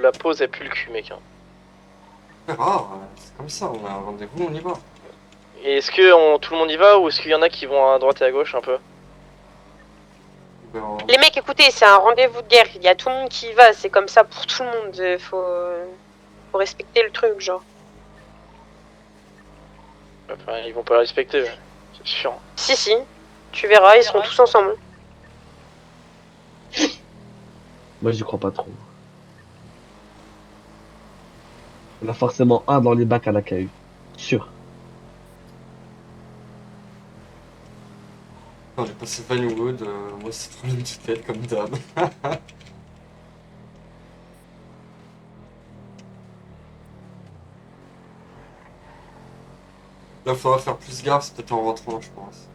la pause elle pue le cul, mec. Hein. C'est rare, c'est comme ça, on a un rendez-vous, on y va. Et est-ce que tout le monde y va ou est-ce qu'il y en a qui vont à droite et à gauche un peu? Les mecs, écoutez, c'est un rendez-vous de guerre. Il y a tout le monde qui y va. C'est comme ça pour tout le monde. Faut respecter le truc, genre. Enfin, ils vont pas le respecter, c'est sûr. Si, si. Tu verras, ils seront tous ensemble. Moi, j'y crois pas trop. On a forcément un dans les bacs à la KU. Sûr. Non, j'ai passé Vanwood, moi c'est trop une petite tête comme d'hab. Là, faudra faire plus gaffe, c'est peut-être en rentrant, je pense.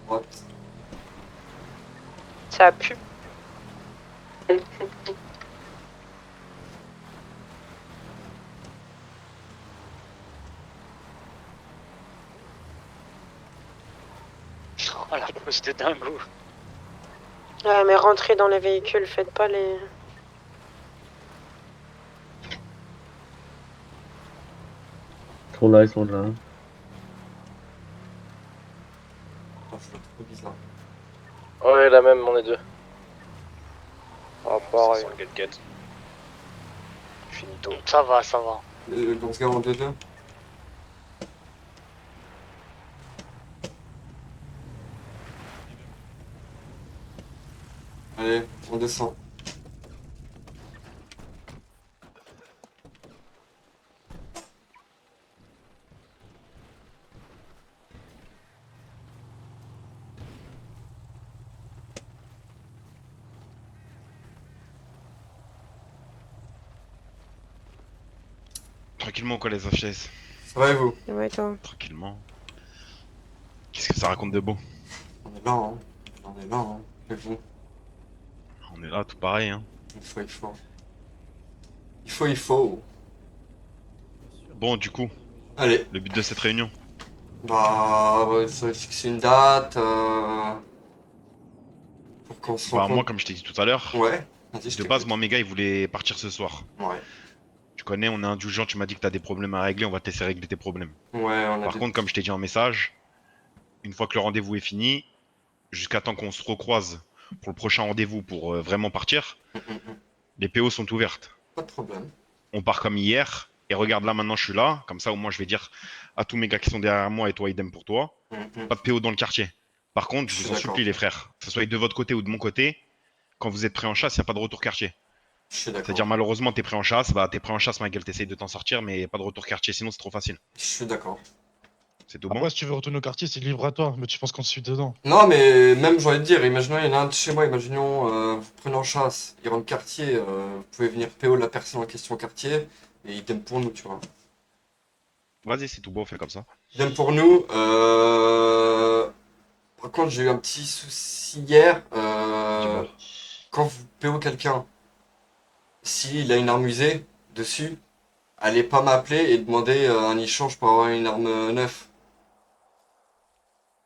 Droite. Ça pue. Oh la pause de dingo. Ouais, mais rentrez dans les véhicules, faites pas les... Ils sont là, ils sont là. Oh, c'est trop bizarre. Ouais, la même, on est deux. Ah, pareil. Get get. Finito. Ça va, ça va. Dans ce gars en 2-2. Allez, on descend. Tranquillement quoi les HS. Ça va et vous? Ouais, toi. Tranquillement. Qu'est-ce que ça raconte de beau? On est là, hein. On est là, hein. Et vous? On est là tout pareil hein. Il faut, il faut. Il faut, il faut. Bon du coup, Allez. le but de cette réunion. Bah, ouais, ça va fixer une date, pour qu'on se Bah moi rencontre. comme je t'ai dit tout à l'heure, Ouais. Vas-y, je de base t'écoute. moi mes gars ils voulaient partir ce soir. Ouais. Tu connais, on est indulgent, tu m'as dit que t'as des problèmes à régler, on va te laisser régler tes problèmes. Ouais, on a Par des... contre comme je t'ai dit en message, une fois que le rendez-vous est fini, jusqu'à temps qu'on se recroise pour le prochain rendez-vous pour vraiment partir, les PO sont ouvertes. Pas de problème. On part comme hier, et regarde là maintenant je suis là, comme ça au moins je vais dire à tous mes gars qui sont derrière moi et toi idem pour toi, pas de PO dans le quartier. Par contre, je Je suis vous en d'accord. supplie les frères, que ce soit de votre côté ou de mon côté, quand vous êtes pris en chasse, il n'y a pas de retour quartier. Je suis d'accord. C'est-à-dire malheureusement t'es pris en chasse, bah t'es pris en chasse ma gueule, t'essayes de t'en sortir, mais pas de retour quartier, sinon c'est trop facile. Je suis d'accord. C'est tout bon? Après, si tu veux retourner au quartier, c'est libre à toi, mais tu penses qu'on suit dedans. Non, mais même, j'ai envie de dire, imaginons, il y en a un de chez moi, imaginons, vous prenez en chasse, il rentre quartier, vous pouvez venir PO la personne en question au quartier, et idem pour nous, tu vois. Vas-y, c'est tout bon, on fait comme ça. Idem pour nous, par contre, j'ai eu un petit souci hier, Dis-moi. quand vous PO quelqu'un, s'il a une arme usée dessus, allez pas m'appeler et demander un échange pour avoir une arme neuve.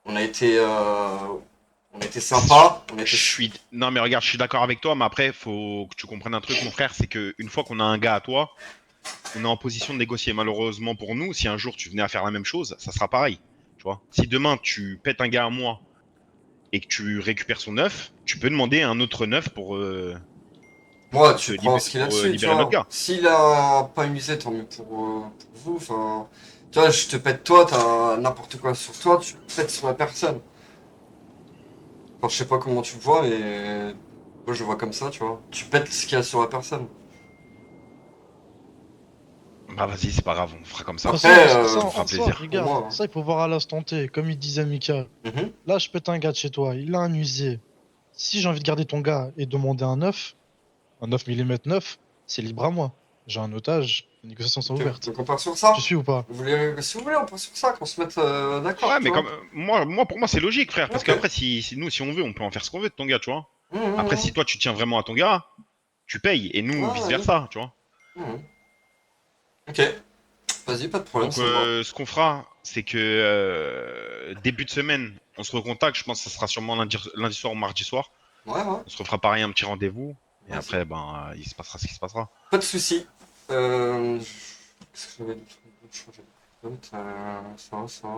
On a été, on a été sympa, on a été... Non mais regarde, je suis d'accord avec toi, mais après, faut que tu comprennes un truc, mon frère, c'est que une fois qu'on a un gars à toi, on est en position de négocier. Malheureusement pour nous, si un jour tu venais à faire la même chose, ça sera pareil. Tu vois. Si demain tu pètes un gars à moi et que tu récupères son œuf, tu peux demander un autre neuf Moi, pour, tu prends ce qu'il a dessus, tu libérer notre vois. gars. S'il a pas usé, tant mieux pour vous. Enfin, tu vois, je te pète toi, t'as n'importe quoi sur toi, tu le pètes sur la personne. Enfin, je sais pas comment tu le vois, mais Moi, je le vois comme ça, tu vois. Tu pètes ce qu'il y a sur la personne. Bah vas-y, c'est pas grave, on fera comme ça. Après, ça me fera plaisir. Regarde, Pour moi, hein. ça, il faut voir à l'instant T, comme il disait Mika. Mhm. Là, je pète un gars de chez toi, il a un usier. Si j'ai envie de garder ton gars et demander un 9 mm 9, c'est libre à moi. J'ai un otage, les négociations sont Ok, ouvertes. donc on part sur ça. Tu suis ou pas? Si vous voulez, on part sur ça, qu'on se mette d'accord. Ouais, tu mais vois. comme pour moi, c'est logique, frère. Parce Ok. qu'après, si nous, si on veut, on peut en faire ce qu'on veut de ton gars, tu vois. Après, Mhm. si toi, tu tiens vraiment à ton gars, tu payes. Et nous, Ah, vice versa, tu vois. Mhm. Ok. Vas-y, pas de problème, Donc, ça me va. ce qu'on fera, c'est que début de semaine, on se recontacte. Je pense que ça sera sûrement lundi soir ou mardi soir. Ouais, ouais. On se refera pareil un petit rendez-vous. Et Vas-y. après, ben, il se passera ce qui se passera. Pas de soucis. Qu'est-ce que j'avais d'autre changer d'autre ça.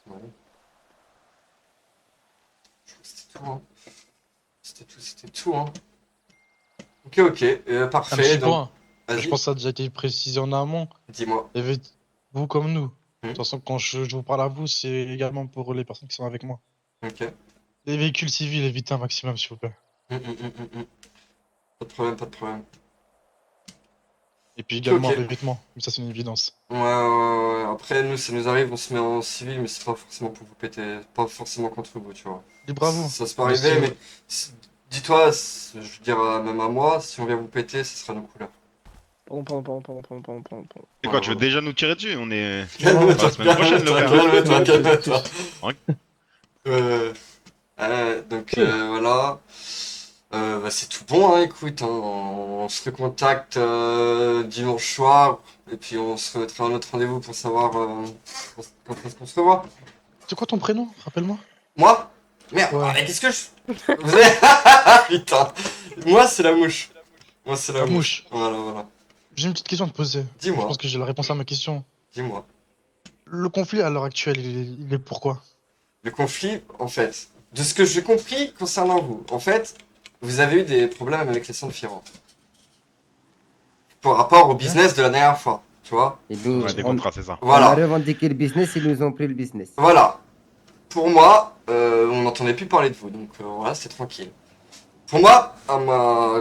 Ouais. Je crois que c'était tout, hein. C'était tout, hein. Ok, Un parfait. petit Donc, point. Je vas-y, pense que ça a déjà été précisé en amont. dis-moi. Il y avait vous comme nous. De Hmm. toute façon, quand je vous parle à vous, c'est également pour les personnes qui sont avec moi. Ok. Les véhicules civils, évitez un maximum, s'il vous plaît. Pas de problème, pas de problème. Et puis Ok, également ok. les vêtements, mais ça c'est une évidence. Ouais. Après, nous, ça nous arrive, on se met en civil, mais c'est pas forcément pour vous péter, pas forcément contre vous, tu vois. Libre à vous. Ça se peut Mais arriver, si- mais dis-toi, je veux dire, même à moi, si on vient vous péter, ce sera nos couleurs. Pardon. Et quoi, tu veux déjà nous tirer dessus? On est. Calme-toi, la semaine prochaine, le frère. calme-toi. Ouais. Donc voilà. Bah, c'est tout bon, hein, écoute, hein, on se recontacte dimanche soir, et puis on se remettra un autre rendez-vous pour savoir quand est-ce qu'on se revoit. C'est quoi ton prénom? Rappelle-moi. Moi? Merde, Ouais. mais qu'est-ce que je... Vous avez... Putain. Moi, c'est la mouche. Moi, c'est la La mouche. mouche. Voilà. J'ai une petite question à te poser. Je Dis-moi, pense que j'ai la réponse à ma question. dis-moi. Le conflit à l'heure actuelle, il est pourquoi? Le conflit, en fait, de ce que j'ai compris concernant vous, en fait, vous avez eu des problèmes avec les centres Firan. Par rapport au business de la dernière fois, tu vois? Et nous, Ouais, des on, contrats, c'est ça. on Voilà. a revendiqué le business, ils nous ont pris le business. Voilà. Pour moi, on n'entendait plus parler de vous, donc voilà, c'était tranquille. Pour moi,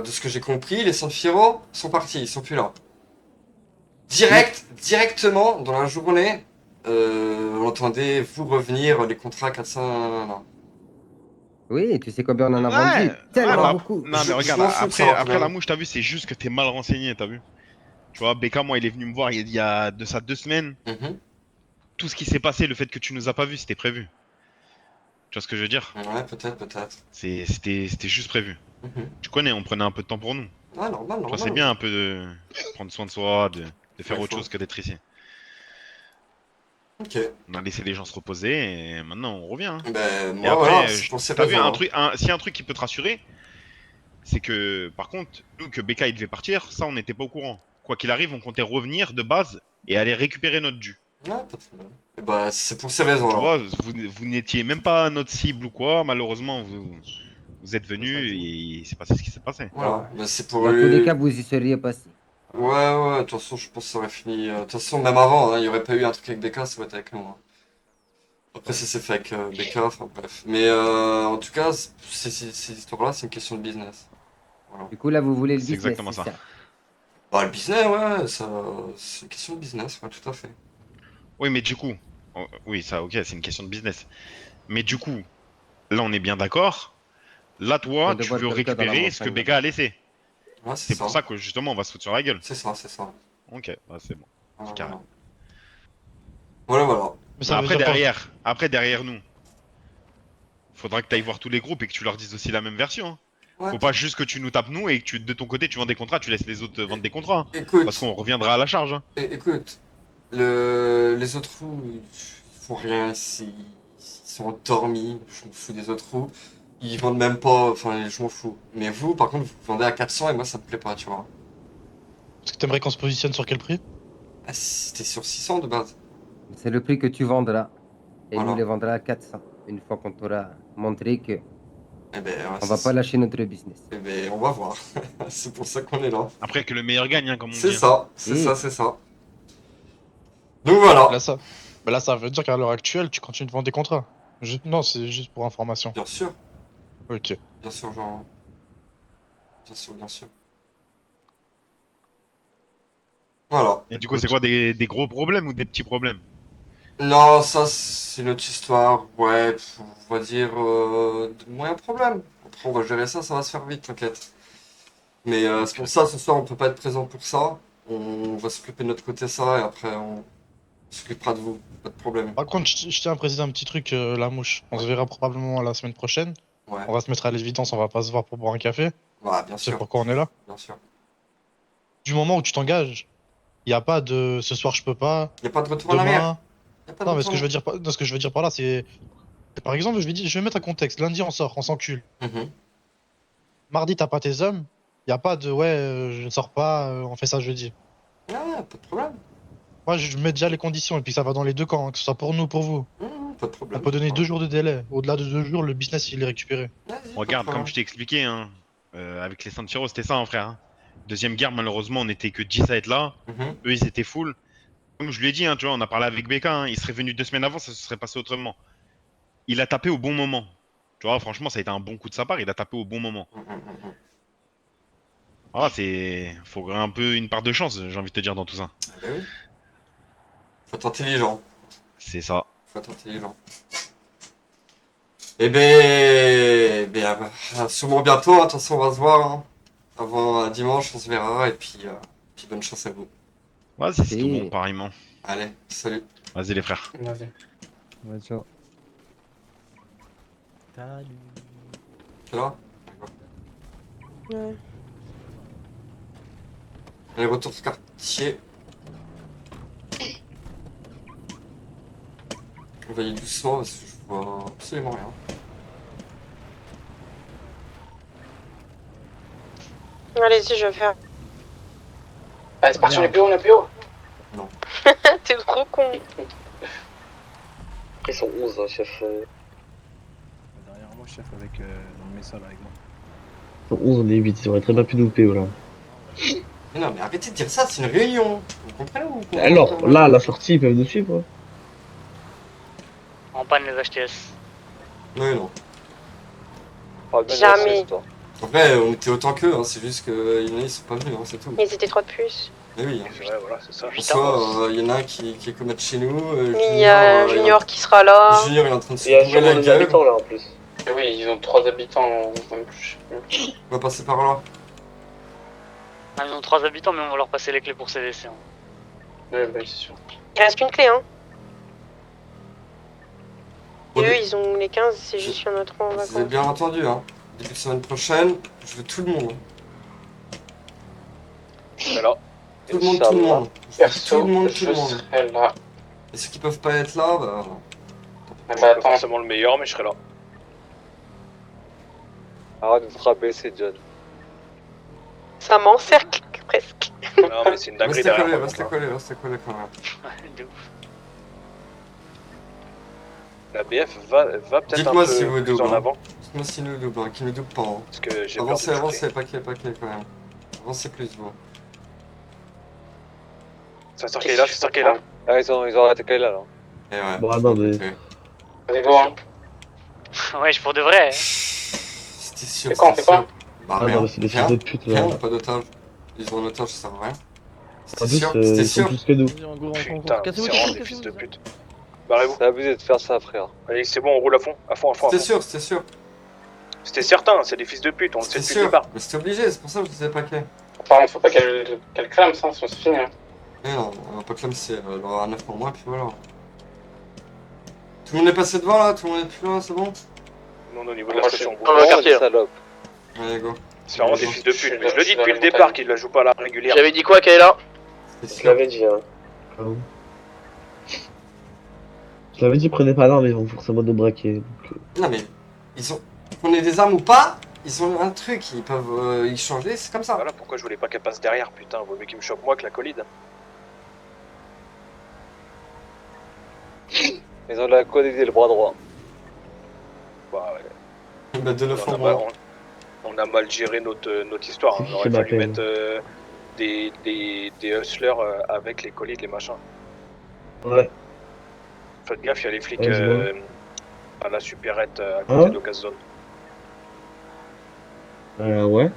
de ce que j'ai compris, les centres Fiero sont partis, ils sont plus là. Directement, dans la journée, on entendait vous revenir, les contrats 400... Non. Oui, tu sais combien on en a Ouais, vendu? Tellement ouais, beaucoup. Non, Je mais regarde, m'en fous de savoir après combien. la mouche, t'as vu, c'est juste que t'es mal renseigné, t'as vu? Tu vois, Becca, moi, il est venu me voir il y a de ça 2 semaines. Mhm. Tout ce qui s'est passé, le fait que tu nous as pas vu, c'était prévu. Tu vois ce que je veux dire? Ouais, peut-être. C'était juste prévu. Mhm. Tu connais, on prenait un peu de temps pour nous. Ouais, normal. Tu vois, c'est bien un peu de prendre soin de soi, de faire Ouais, autre faut. chose que d'être ici. Ok. On a laissé les gens se reposer et maintenant on revient, hein. Ben, Et moi, après, voilà, c'est pour ces t'as vu raisons. un truc, s'il y a un truc qui peut te rassurer, c'est que par contre, nous, que Becca il devait partir, ça on n'était pas au courant. Quoi qu'il arrive, on comptait revenir de base et aller récupérer notre dû. Ouais, pas de problème. Et bah, c'est pour ces Tu raisons-là. vois, vous n'étiez même pas notre cible ou quoi, malheureusement, vous êtes venus et il s'est passé ce qui s'est passé. Voilà, bah, c'est pour Dans tous les cas, vous y seriez passé. Ouais, de toute façon, je pense que ça aurait fini. De toute façon, même avant, hein, il n'y aurait pas eu un truc avec Becca, ça aurait été avec nous, hein. Après, ça s'est fait avec Becca, enfin bref. Mais en tout cas, ces histoires-là, c'est une question de business. Voilà. Du coup, là, vous voulez le C'est business, exactement c'est ça. ça. Bah, le business, ouais, ça, c'est une question de business, ouais, tout à fait. Oui, mais du coup, oui, ça, ok, c'est une question de business. Mais du coup, là, on est bien d'accord. Là, toi, On tu devrait veux le cas dans la récupérer ce que montagne, Becca a laissé. Ouais, C'est pour ça que justement, on va se foutre sur la gueule. C'est ça. Ok, bah, c'est bon. Voilà, carré. voilà. Mais ça veut Après, dire quoi? derrière nous, faudra que tu ailles voir tous les groupes et que tu leur dises aussi la même version, hein. Ouais. Faut pas juste que tu nous tapes nous et que de ton côté tu vends des contrats, tu laisses les autres vendre des contrats, hein. Écoute, Parce qu'on reviendra à la charge, hein. écoute, les autres roues, ils font rien ici. Ils sont endormis, je m'en fous des autres roues. Ils vendent même pas, enfin, je m'en fous. Mais vous, par contre, vous vendez à 400 et moi, ça me plaît pas, tu vois. Est-ce que t'aimerais qu'on se positionne sur quel prix? Ah, c'était sur 600 de base. C'est le prix que tu vendras. Et Voilà. nous les vendra à 400. Une fois qu'on t'aura montré que Eh ben, ouais, on va pas lâcher notre business. Eh ben, on va voir. C'est pour ça qu'on est là. Après que le meilleur gagne, hein, comme on C'est dit, hein. ça, Oui. c'est ça. Donc voilà. Là, ça veut dire qu'à l'heure actuelle, tu continues de vendre des contrats. Non, c'est juste pour information. Bien sûr, Ok. genre. Bien sûr, bien sûr. Voilà. Et du coup, c'est quoi des gros problèmes ou des petits problèmes? Non, ça, c'est notre histoire. Ouais, on va dire, de moyens problèmes. Après, on va gérer ça, ça va se faire vite, t'inquiète. Mais c'est pour ça, ce soir, on peut pas être présent pour ça. On va s'occuper de notre côté ça, et après, on s'occupera de vous. Pas de problème. Par contre, je tiens à préciser un petit truc, la mouche. On se verra probablement la semaine prochaine. Ouais, On va se mettre à l'évidence, on va pas se voir pour boire un café. voilà, bien C'est sûr, pourquoi on est là. bien sûr. Du moment où tu t'engages, il n'y a pas de ce soir je peux pas, Y a pas de retour en arrière. demain. Y a pas de Non, mais retour ce que je veux dire par là, c'est. Par exemple, je vais mettre un contexte. Lundi, on sort, on s'encule. Mhm. Mardi, t'as pas tes hommes. Il n'y a pas de ouais, je ne sors pas, on fait ça jeudi. Ah, pas de problème. Moi, je mets déjà les conditions et puis ça va dans les deux camps, hein, que ce soit pour nous ou pour vous. Pas de On problème. peut donner 2 jours de délai. Au-delà de 2 jours, le business, il est récupéré. Vas-y, pas de Regarde, problème. comme je t'ai expliqué, hein, avec les San Siro, c'était ça, hein, frère. Hein. Deuxième guerre, malheureusement, on était que 10 à être là. Mhm. Eux, ils étaient full. Comme je lui ai dit, hein, tu vois, on a parlé avec Becca, hein, il serait venu 2 semaines avant, ça se serait passé autrement. Il a tapé au bon moment. Tu vois, franchement, ça a été un bon coup de sa part, il a tapé au bon moment. Mhm. Ah, faut un peu une part de chance, j'ai envie de te dire, dans tout ça. Ah bah oui. Faut être intelligent. C'est ça. Faut être intelligent. Eh ben, sûrement bientôt, hein. De toute façon, on va se voir. Hein. Avant dimanche, on se verra. Et puis bonne chance à vous. Vas-y, c'est Et- tout bon, pareillement. Allez, salut. Vas-y, les frères. Vas-y. Ouais, ciao. Tu vois? Ouais. Allez, retour ce quartier. On va y aller doucement parce que je vois absolument rien. Allez-y, je vais faire. Allez, c'est parti, on est plus haut, on est plus haut. T'es trop con. Ils sont 11, hein, chef. Derrière moi, chef, avec dans le message avec moi. 11, on est 8, ils auraient très bien pu nous PO là. Mais non, mais arrêtez de dire ça, c'est une réunion. Vous comprenez ou vous comprenez Alors, pas là, à la sortie, ils peuvent nous suivre. On panne les HTS. Oui, non. Jamais. En vrai, on était autant qu'eux, hein, c'est juste que y en a, ils sont pas venus, hein, c'est tout. Ils étaient 3 de plus. Mais oui, hein. Ouais, voilà, c'est ça. En soi, il y en a un qui est comme de chez nous. Il y a Junior qui sera là. Junior, il est en train de se Il y a bourrer la sûrement des gueule. habitants là en plus. Et oui, ils ont 3 habitants en plus. On va passer par là. Ah, ils ont 3 habitants, mais on va leur passer les clés pour CDC. Hein. Ouais, bah, c'est sûr. Il reste qu'une clé, hein. Et Au eux, dé- ils ont les 15, c'est juste qu'il y en a 3 en Vous avez vacances. bien entendu, hein. Début de semaine prochaine, je veux tout le monde. Je serai là. Tout le monde, tout le monde. Je veux Perso, tout le monde, tout je le monde. serai là. Et ceux qui peuvent pas être là, bah. Ah Je bah suis pas attends. forcément le meilleur, mais je serai là. Arrête de te rabaisser, John. Ça m'encercle presque. Non, mais c'est une dinguerie Restez derrière collés, moi. restez donc, là. collés, restez collés quand même. De ouf. La BF va peut-être un Dites-moi peu si vous plus double. en Hein. avant. Dites-moi si nous double, hein, qui nous double pas. Hein. Parce que j'ai peur Avancez, de me avancez, shooter. paquet quand même. Avancez plus, vous. Ça sort Kayla, ça sort Kayla. Ah, ils ont arrêté Kayla là. Et ouais. Bon, non, mais. Ok. Allez, go, hein. Ouais, pour de vrai. Hein. C'était sûr, C'est quoi, on c'était fait quoi sûr. Bah Ah rien, non, mais c'est des rien, fils de pute rien, là. on a pas d'otage. Ils ont un otage, ça sert à rien. En C'était plus, sûr, c'était ils sont sûr. plus que nous. Putain, c'est vraiment des fils de pute. Barrez-vous. C'est abusé de faire ça, frère. Allez, c'est bon, on roule à fond, à fond, à fond. à C'était fond. sûr, c'était sûr. C'était certain, c'est des fils de pute, on le sait C'était depuis le sûr. départ. Mais c'était obligé, c'est pour ça que je disais paquet. Par contre, faut pas qu'elle crame ça, sinon c'est fini. Hein. Mais non, on va pas clamser, elle aura 9 pour moi, puis voilà. Tout le monde est passé devant là, tout le monde est plus là, c'est bon? Non, au niveau de la Moi, station, dans le quartier. Salope. Allez, go. c'est vraiment des fils de pute. Mais je le dis depuis le départ qu'ils la jouent pas à la régulière. J'avais dit quoi, Kayla? C'était Je sûr. l'avais dit, hein. Ah bon. Je l'avais dit, prenez pas l'arme, ils vont forcément nous braquer. Donc, Non mais, ils ont... Qu'on ait des armes ou pas, ils ont un truc, ils peuvent y changer, c'est comme ça. Voilà pourquoi je voulais pas qu'elle passe derrière, putain, vaut mieux qu'il me chope moi que la colide. Ils ont la code et le bras droit. Bah ouais. Ils mettent de 9 On en a, mal, bras. on a mal géré notre histoire. Hein. C'est On aurait ma fallu peine. mettre des hustlers avec les colis, les machins. Ouais. Faites gaffe, il y a les flics Ouais, je vois. à la supérette à côté Hein de l'Occasion. Ouais.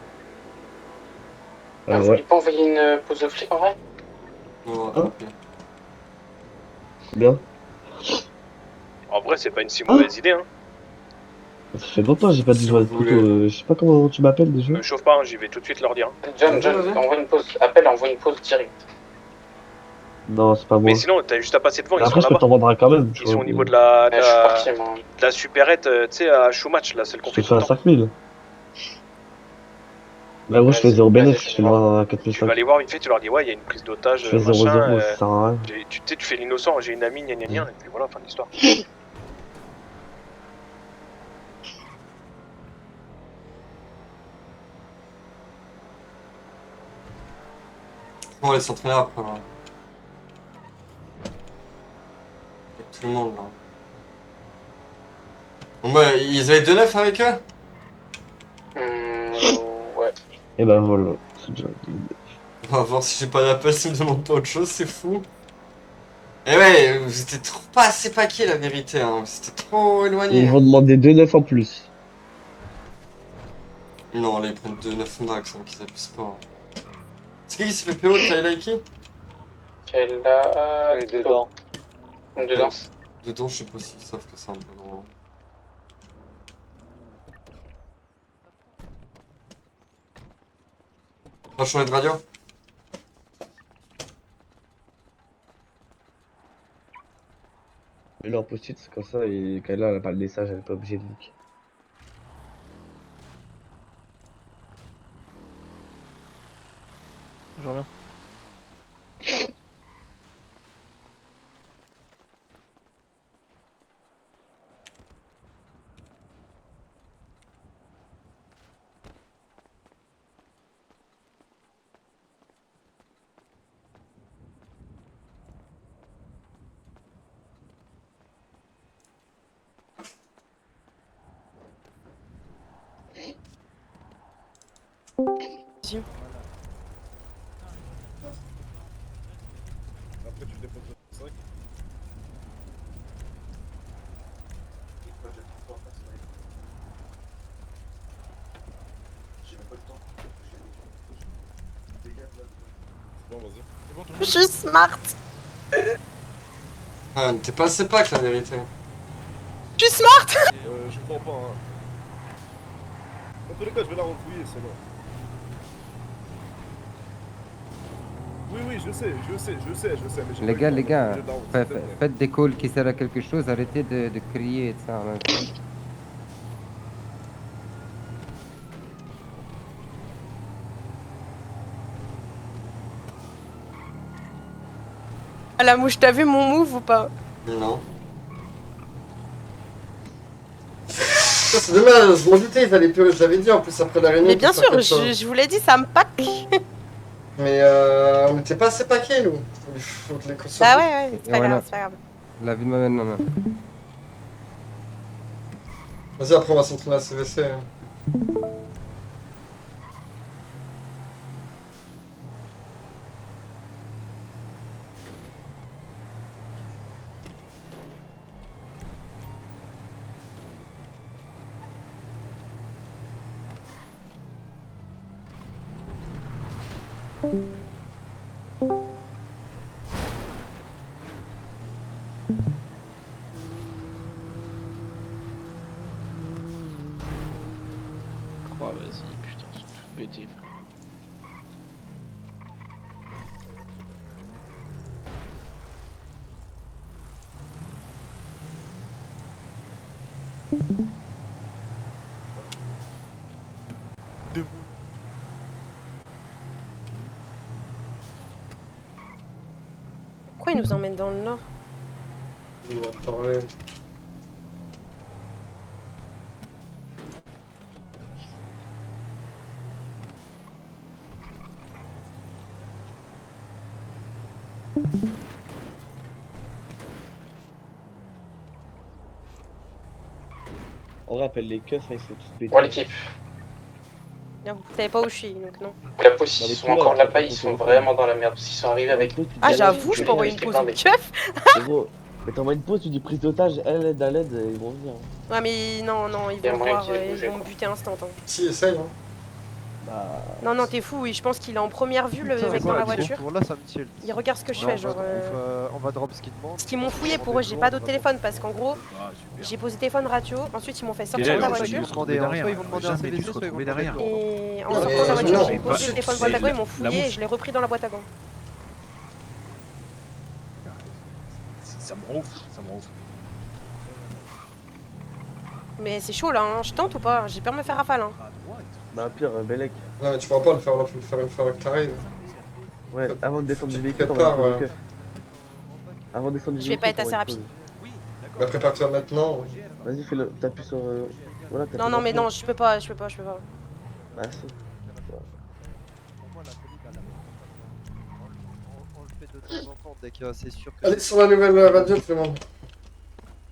Vous voulez pas envoyer une pause de flic en vrai? Ouais, Hein ok. Bien. En vrai, c'est pas une si mauvaise idée, hein. Ça fait longtemps que j'ai pas dit Si jouer vous de couteau. voulez. Je sais pas comment tu m'appelles déjà. Me chauffe pas, hein, j'y vais tout de suite leur dire. John, Vas-y. envoie une pause. Appelle, envoie une pause directe. Non, c'est pas moi. Mais sinon, t'as juste à passer devant, ils Après, sont je peux là-bas. t'en vendre un quand même. tu Ils vois, sont au niveau mais de la, Je suis parti, moi. de la supérette, tu sais, à Showmatch, là, celle qu'on Je fait te tout fais le à temps. 5000. Bah, gros, je fais Vas-y, 0 vas-y, bénéf. Je te le fais-moi. vends à Tu vas 4005. aller voir vite fait, tu leur dis, ouais, il y a une prise d'otage, Je fais machin. 0-0, ça sert à rien. Tu sais, tu fais l'innocent, j'ai une amie, gna gna gna, et puis voilà, fin de l'histoire. On va les s'entraîner après. Là. Avec tout le monde là. Bon bah, ils avaient 2-9 avec eux? Ouais. Et ben voilà. C'est déjà... On va voir si j'ai pas d'appel, si me demande pas autre chose, c'est fou. Et ouais, vous étiez trop pas assez paquet la vérité, hein. C'était trop Et éloigné. ils vont demander 2-9 en plus. Non, là ils prennent 2-9 max, hein, qu'ils abusent pas. C'est qui s'est fait PO de Tyler qui? Quelle là? Dedans. Dedans. Dedans, je sais pas s'ils savent que c'est un peu drôle. On va changer de radio? Mais leur post-it, c'est comme ça. Et Kayla, elle a pas le message, elle est pas obligée de nick. Je reviens. Je suis smart. Ah, t'es pas assez pack la vérité. Je suis smart. Je crois pas. Hein. Dans tous les cas, je vais la refouiller, c'est bon. Oui, je sais. Mais Les gars, faites des calls qui servent à quelque chose, arrêtez de crier et de ça en même temps. Ah la mouche, t'as vu mon move ou pas? Non. C'est dommage, je m'en doutais, ils allaient PO, je l'avais dit en plus après la réunion. Mais bien sûr, je vous l'ai dit, ça me pack. Mais on était pas assez paquets nous. Faut que les Bah ouais, c'est pas Ouais, grave, non. c'est pas grave. La vie de ma mère, non. Vas-y, après on va s'entraîner à CVC. Oh, vas-y, putain, ils sont tous pétés. Pourquoi ils nous emmènent dans le nord? On va parler. On rappelle les keufs, ils sont tous pétés. Bon, l'équipe. Non, vous savez pas où je suis, donc non. La pause, s'ils sont encore là-bas, ils sont vraiment dans la merde. S'ils sont arrivés avec. Ah j'avoue, je peux envoyer une pause de keuf. Mais gros, mais t'envoies une pause, tu dis prise d'otage, elle aide à l'aide, ils vont venir. Ouais mais non, ils Y a vont moyen voir, qu'ils aient ils bougé, vont me quoi. buter instant. Hein. Si, essaye, hein. Non, non, t'es fou, oui, je pense qu'il est en première vue, le mec dans la voiture. Là, ça me tilt. Il regarde ce que je fais, genre. On va drop ce qu'ils demandent. Ce qu'ils m'ont fouillé pour eux, j'ai pas d'autre téléphone parce qu'en gros, j'ai posé téléphone radio, ensuite ils m'ont fait sortir de la voiture. Ils vont demander un CVC, soit ils vont derrière. Et en sortant de la voiture, j'ai posé le téléphone boîte à gants, ils m'ont fouillé et je l'ai repris dans la boîte à gants. Ça me rend ouf, ça me rend ouf. Mais c'est chaud là, hein. Je tente ou pas? J'ai peur de me faire rafale. Hein. Bah, pire, Belek. Non, mais tu pourras pas le faire là, faut le faire une fois que t'arrives. Ouais, avant de descendre du véhicule, Prépare, avant de descendre du Je vais véhicule. pas être assez rapide. Bah, prépare-toi maintenant. Vas-y, fais-le. T'appuies sur. Voilà, Non, non, mais non, je peux pas. Ah, si. On le fait de temps en temps dès que c'est sûr que. Allez, sur la nouvelle radio, tout le monde.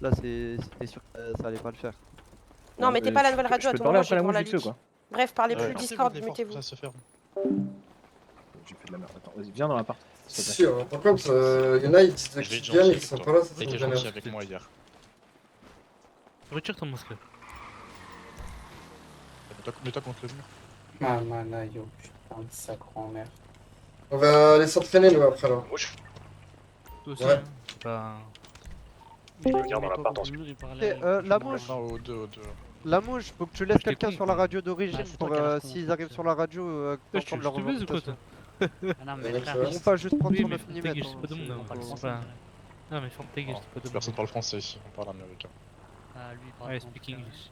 Là, c'était sûr que ça allait pas le faire. Non, mettez pas la nouvelle radio à tout moment, j'ai pour la leak. quoi. Bref, parlez Ouais. plus Discord, mettez-vous. Ça se ferme. J'ai fait de la merde. Attends, vas-y, viens dans l'appart. C'est sûr, par contre, y en a, ils disent Je vais qu'ils être viennent, gentil ils sont avec pas toi. là, ça T'as été me gentil vénère. avec moi hier. Retire ton masque. Mets-toi contre le mur. Mamana yo, putain de sa grand-mère. On va aller s'entraîner, nous, après, là. Moi, je Toi aussi, Ouais. hein. Bah. Je le garde dans l'appart ensuite. La mouche, Non, au 2. la mouche, faut que tu laisses Je t'ai quelqu'un con, sur la quoi. radio d'origine Bah, c'est pour toi qui as l'air con. s'ils arrivent sur la radio, Je entendre leur te baise ou quoi, toi? revendication. Ah non, mais Ouais, frère, ça va. Ils vont pas juste prendre oui, sur mais 9 ferme ta gueule, mm. c'est pas de mon nom. C'est pas. Non, mais ferme ta gueule, c'est pas de mon Personne nom. parle français ici, on parle américain. Ah, lui, il parle. Ouais, speak English.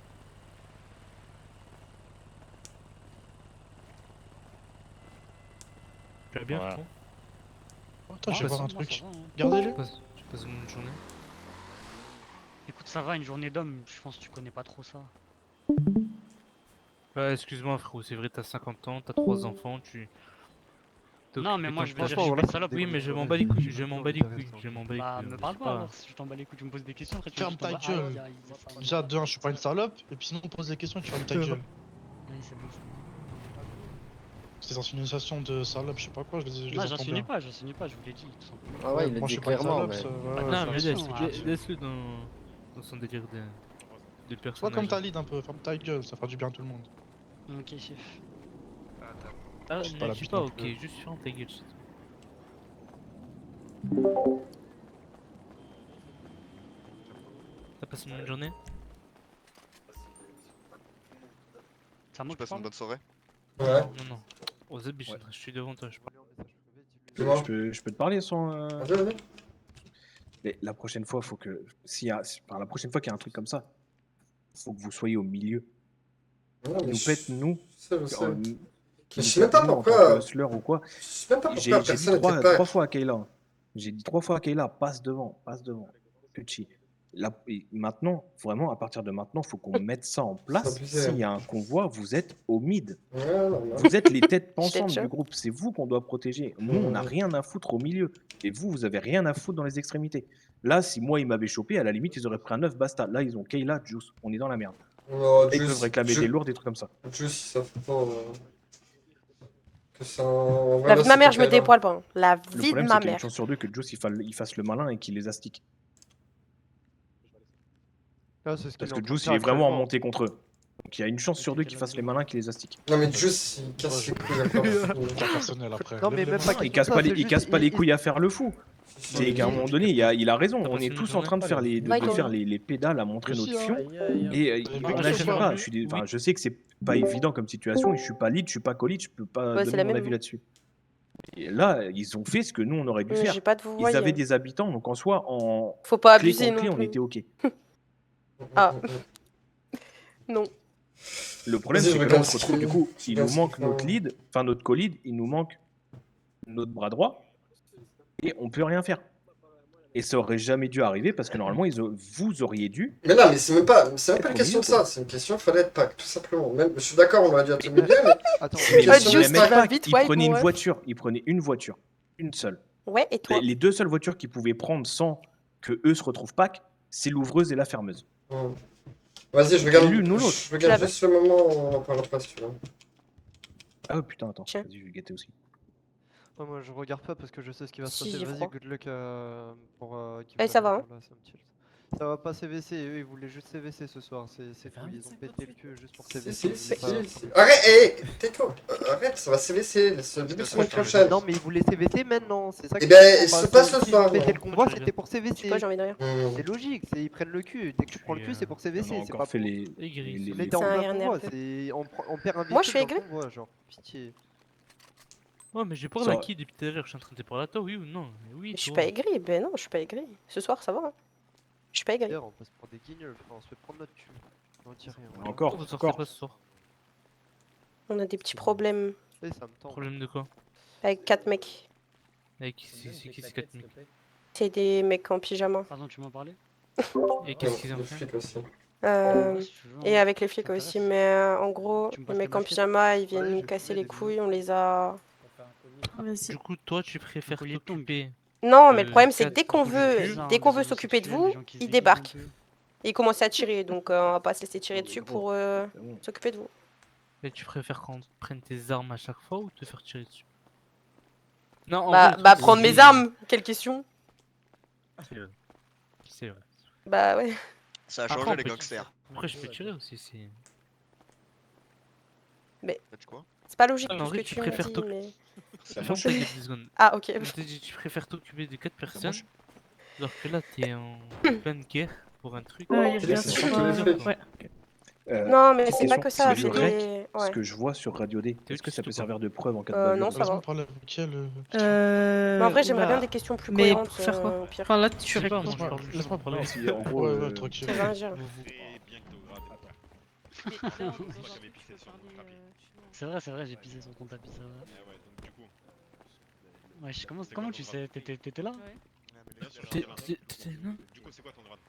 Tu vas bien, Ouais. frérot? Attends, je vais voir un truc. Tu Gardez-le. passes une bonne journée. Écoute, ça va, une journée d'homme, je pense que tu connais pas trop ça. Ouais, excuse-moi, frérot, c'est vrai, t'as 50 ans, t'as 3 enfants, tu. Non, mais moi je veux dire, je suis pas salope. Oui, mais je m'en bats les couilles, je m'en bats les couilles, je m'en bats les couilles. Bah, me parle pas alors, si je t'en bats les couilles, tu me poses des questions, après tu Ferme ta gueule. Déjà, de 1, je suis pas une salope, et puis sinon, on pose des questions, tu fermes ta gueule. Oui, c'est bon. Ces insinuations de salope, je sais pas quoi, je les Non, entends j'insinue bien. pas, je vous l'ai dit, tout simplement. Ah ouais, il Moi, a je dit suis pas une clairement, salope, mais. ça, ouais, Non, ouais, mais ça- laisse-le dans son délire de Sois personnage. comme ta lead un peu, ferme ta gueule, ça fera du bien à tout le monde. Ok, chef. Ah, C'est pas la ne dis piste pas non ok, plus. juste ferme ta gueule, c'est tout. T'as passé une bonne journée? Ça Tu passes une bonne soirée? Ouais. Non, non. Aux autres, Ouais. je suis devant toi, je parle. Dis-moi. Je peux te parler sans. Vas-y, vas-y. Mais la prochaine fois, faut que. La prochaine fois qu'il y a un truc comme ça, faut que vous soyez au milieu. Non, Qui mais nous pète, nous. je sais. Qui Mais nous je sais même pète, pas nous, en tant pourquoi. que hustler ou quoi. Je sais même pas J'ai pourquoi dit personne n'était trois pas. fois à Kayla. J'ai dit 3 fois à Kayla, passe devant, Petit. Et maintenant, vraiment, à partir de maintenant, faut qu'on mette ça en place. C'est abusé, S'il y a un convoi, vous êtes au mid. Ouais, non, non. Vous êtes les têtes J'étais pensantes déjà. du groupe. C'est vous qu'on doit protéger. Nous, on n'a rien à foutre au milieu. Et vous, vous avez rien à foutre dans les extrémités. Là, si moi, ils m'avaient chopé, à la limite, ils auraient pris un 9, basta. Là, ils ont Kayla, Juice. On est dans la merde. Non, Et ils peuvent réclamer des lourds, des trucs comme ça. Juste si ça fait pas. Que ça. En vrai, La là, vie de ma mère, c'était je me Kayla. dépoile pas. Hein. La Le vie de problème, ma c'est qu'il y a mère. une chance sur 2 que Juice il fasse le malin et qu'il les astique. Ah, c'est ce Parce qu'il est en que train de Juice, il faire est vraiment en actuellement. montée contre eux. Donc il y a une chance sur 2 qu'il fasse les malins qu'il les astique. Non, mais juste, il casse les couilles à faire le fou. Pas personnel après. Non, mais même pas Il qu'il casse fasse pas ça, les, c'est il juste, casse pas les il- couilles à faire le fou. C'est qu'à un moment donné, il a raison. On est tous en train de faire les, Bye, de toi. faire les pédales à montrer Aussi, notre hein. fion. Et T'as on vu n'agit que pas. ce Je enfin, je sais que c'est pas évident comme situation. Et je suis pas lead, je suis pas colite, je peux pas Ouais, c'est donner la mon même. avis là-dessus. Et là, ils ont fait ce que nous on aurait dû Mais faire. j'ai pas de vous Ils voyez. avaient des habitants, donc en soi, en Faut pas clé abuser contre clé, non on plus. était ok. Ah. Non. Le problème, Vas-y, c'est je que là, on regarde se ce retrouve, qu'il- du coup, je il regarde nous ce manque qu'il faut. notre lead, enfin notre co-lead, il nous manque notre bras droit, et on peut rien faire. Et ça aurait jamais dû arriver parce que normalement, vous auriez dû. Mais non, mais c'est même pas une Être au question de milieu, ça. C'est une question, fallait être pack, tout simplement. Même, je suis d'accord, on aurait dû être au milieu, mais. Attends, c'est une Mais question il Juice, de même tu vas pas, vite, il ouais, prenait mon une ref. voiture, il prenait une voiture, une seule. Ouais, et toi? Les 2 seules voitures qu'il pouvait prendre sans que eux se retrouvent pack, c'est l'ouvreuse et la fermeuse. Vas-y, je regarde. L'une ou l'autre. Je regarde juste le moment où on en parlera pas si tu veux. Ah putain, attends, Tiens. vas-y, je vais gâter aussi. Ouais, moi je regarde pas parce que je sais ce qui va se Si, passer. j'ai Vas-y, froid. good luck pour. Eh, ça va, hein. là, ça me tilt. Ça va pas CVC, eux ils voulaient juste CVC ce soir, c'est fou, ils ont pété le cul juste pour CVC. Arrête, tais-toi. Arrête, ça va CVC, c'est le début de semaine prochaine. Non mais ils voulaient CVC maintenant, c'est ça Eh ben, il se passe ce soir. Péter le convoi c'était pour CVC. Quoi, j'ai envie de rire. C'est logique, ils prennent le cul, dès que tu prends le cul c'est pour CVC, c'est pas fait pour... les... On était en Ça a plein rien convoi, à faire. on perd un Moi, je suis véhicule dans le aigri. convoi, genre, pitié. Ouais, mais j'ai parlé à qui depuis tout à l'heure? Je suis en train de te parler à toi, oui ou non? Oui, Je suis toi. pas aigri, ben non, je suis pas aigri. Ce soir, ça va. Hein. Je suis pas aigri. D'ailleurs, on passe pour des guignols, frère, on se fait prendre notre cul. On dit rien. Encore, Vous sortez encore. pas ce soir? On a des petits problèmes Et ça me tente. Problème de quoi? avec 4 mecs. Avec c'est qui ces 4 mecs? C'est des mecs en pyjama. Pardon, tu m'en parlais? Et qu'est-ce qu'ils ont fait? Et avec les flics aussi, mais en gros, les mecs en pyjama, ils viennent nous casser les couilles, on les a... Du coup, toi, tu préfères t'occuper. Non, mais le problème, c'est que quatre dès qu'on convicus. veut s'occuper de vous, ils débarquent. Et ils commencent à tirer, donc on va pas se laisser tirer dessus pour s'occuper de vous. Mais tu préfères qu'on prenne tes armes à chaque fois ou te faire tirer dessus? Non, en Bah, vrai, le bah truc, prendre c'est- mes armes, quelle question? C'est vrai. C'est vrai. Bah ouais. Ça a Après, changé on les peut- gangsters. Après, je peux tirer aussi si. Mais Faites quoi? c'est pas logique Ah, mais tout en ce vrai, que tu tu me préfères dis, t'occuper. mais... Ferme ta gueule 10 secondes. Ah, ok. Je te dis, tu préfères t'occuper de 4 personnes, alors que là, t'es en pleine guerre pour un truc. Ouais, Tu bien laisses sûr, pas ouais. faire. Non, mais petite c'est pas question, que ça, ce que c'est je- des... Ce ouais. que je vois sur Radio D, est-ce que ça peut servir de preuve en cas de Non, bavure ça va. parle avec elle. Mais en vrai, j'aimerais bien des questions plus Mais cohérentes. pour faire quoi au pire. Enfin là, Je tu sais pas, réponds. moi, je parle juste Laisse-moi en problème. parler. En gros, Ouais, tranquille. Ça va, gère. C'est vrai, j'ai pissé sur ton tapis, ça va. Ouais, comment tu sais? T'étais là?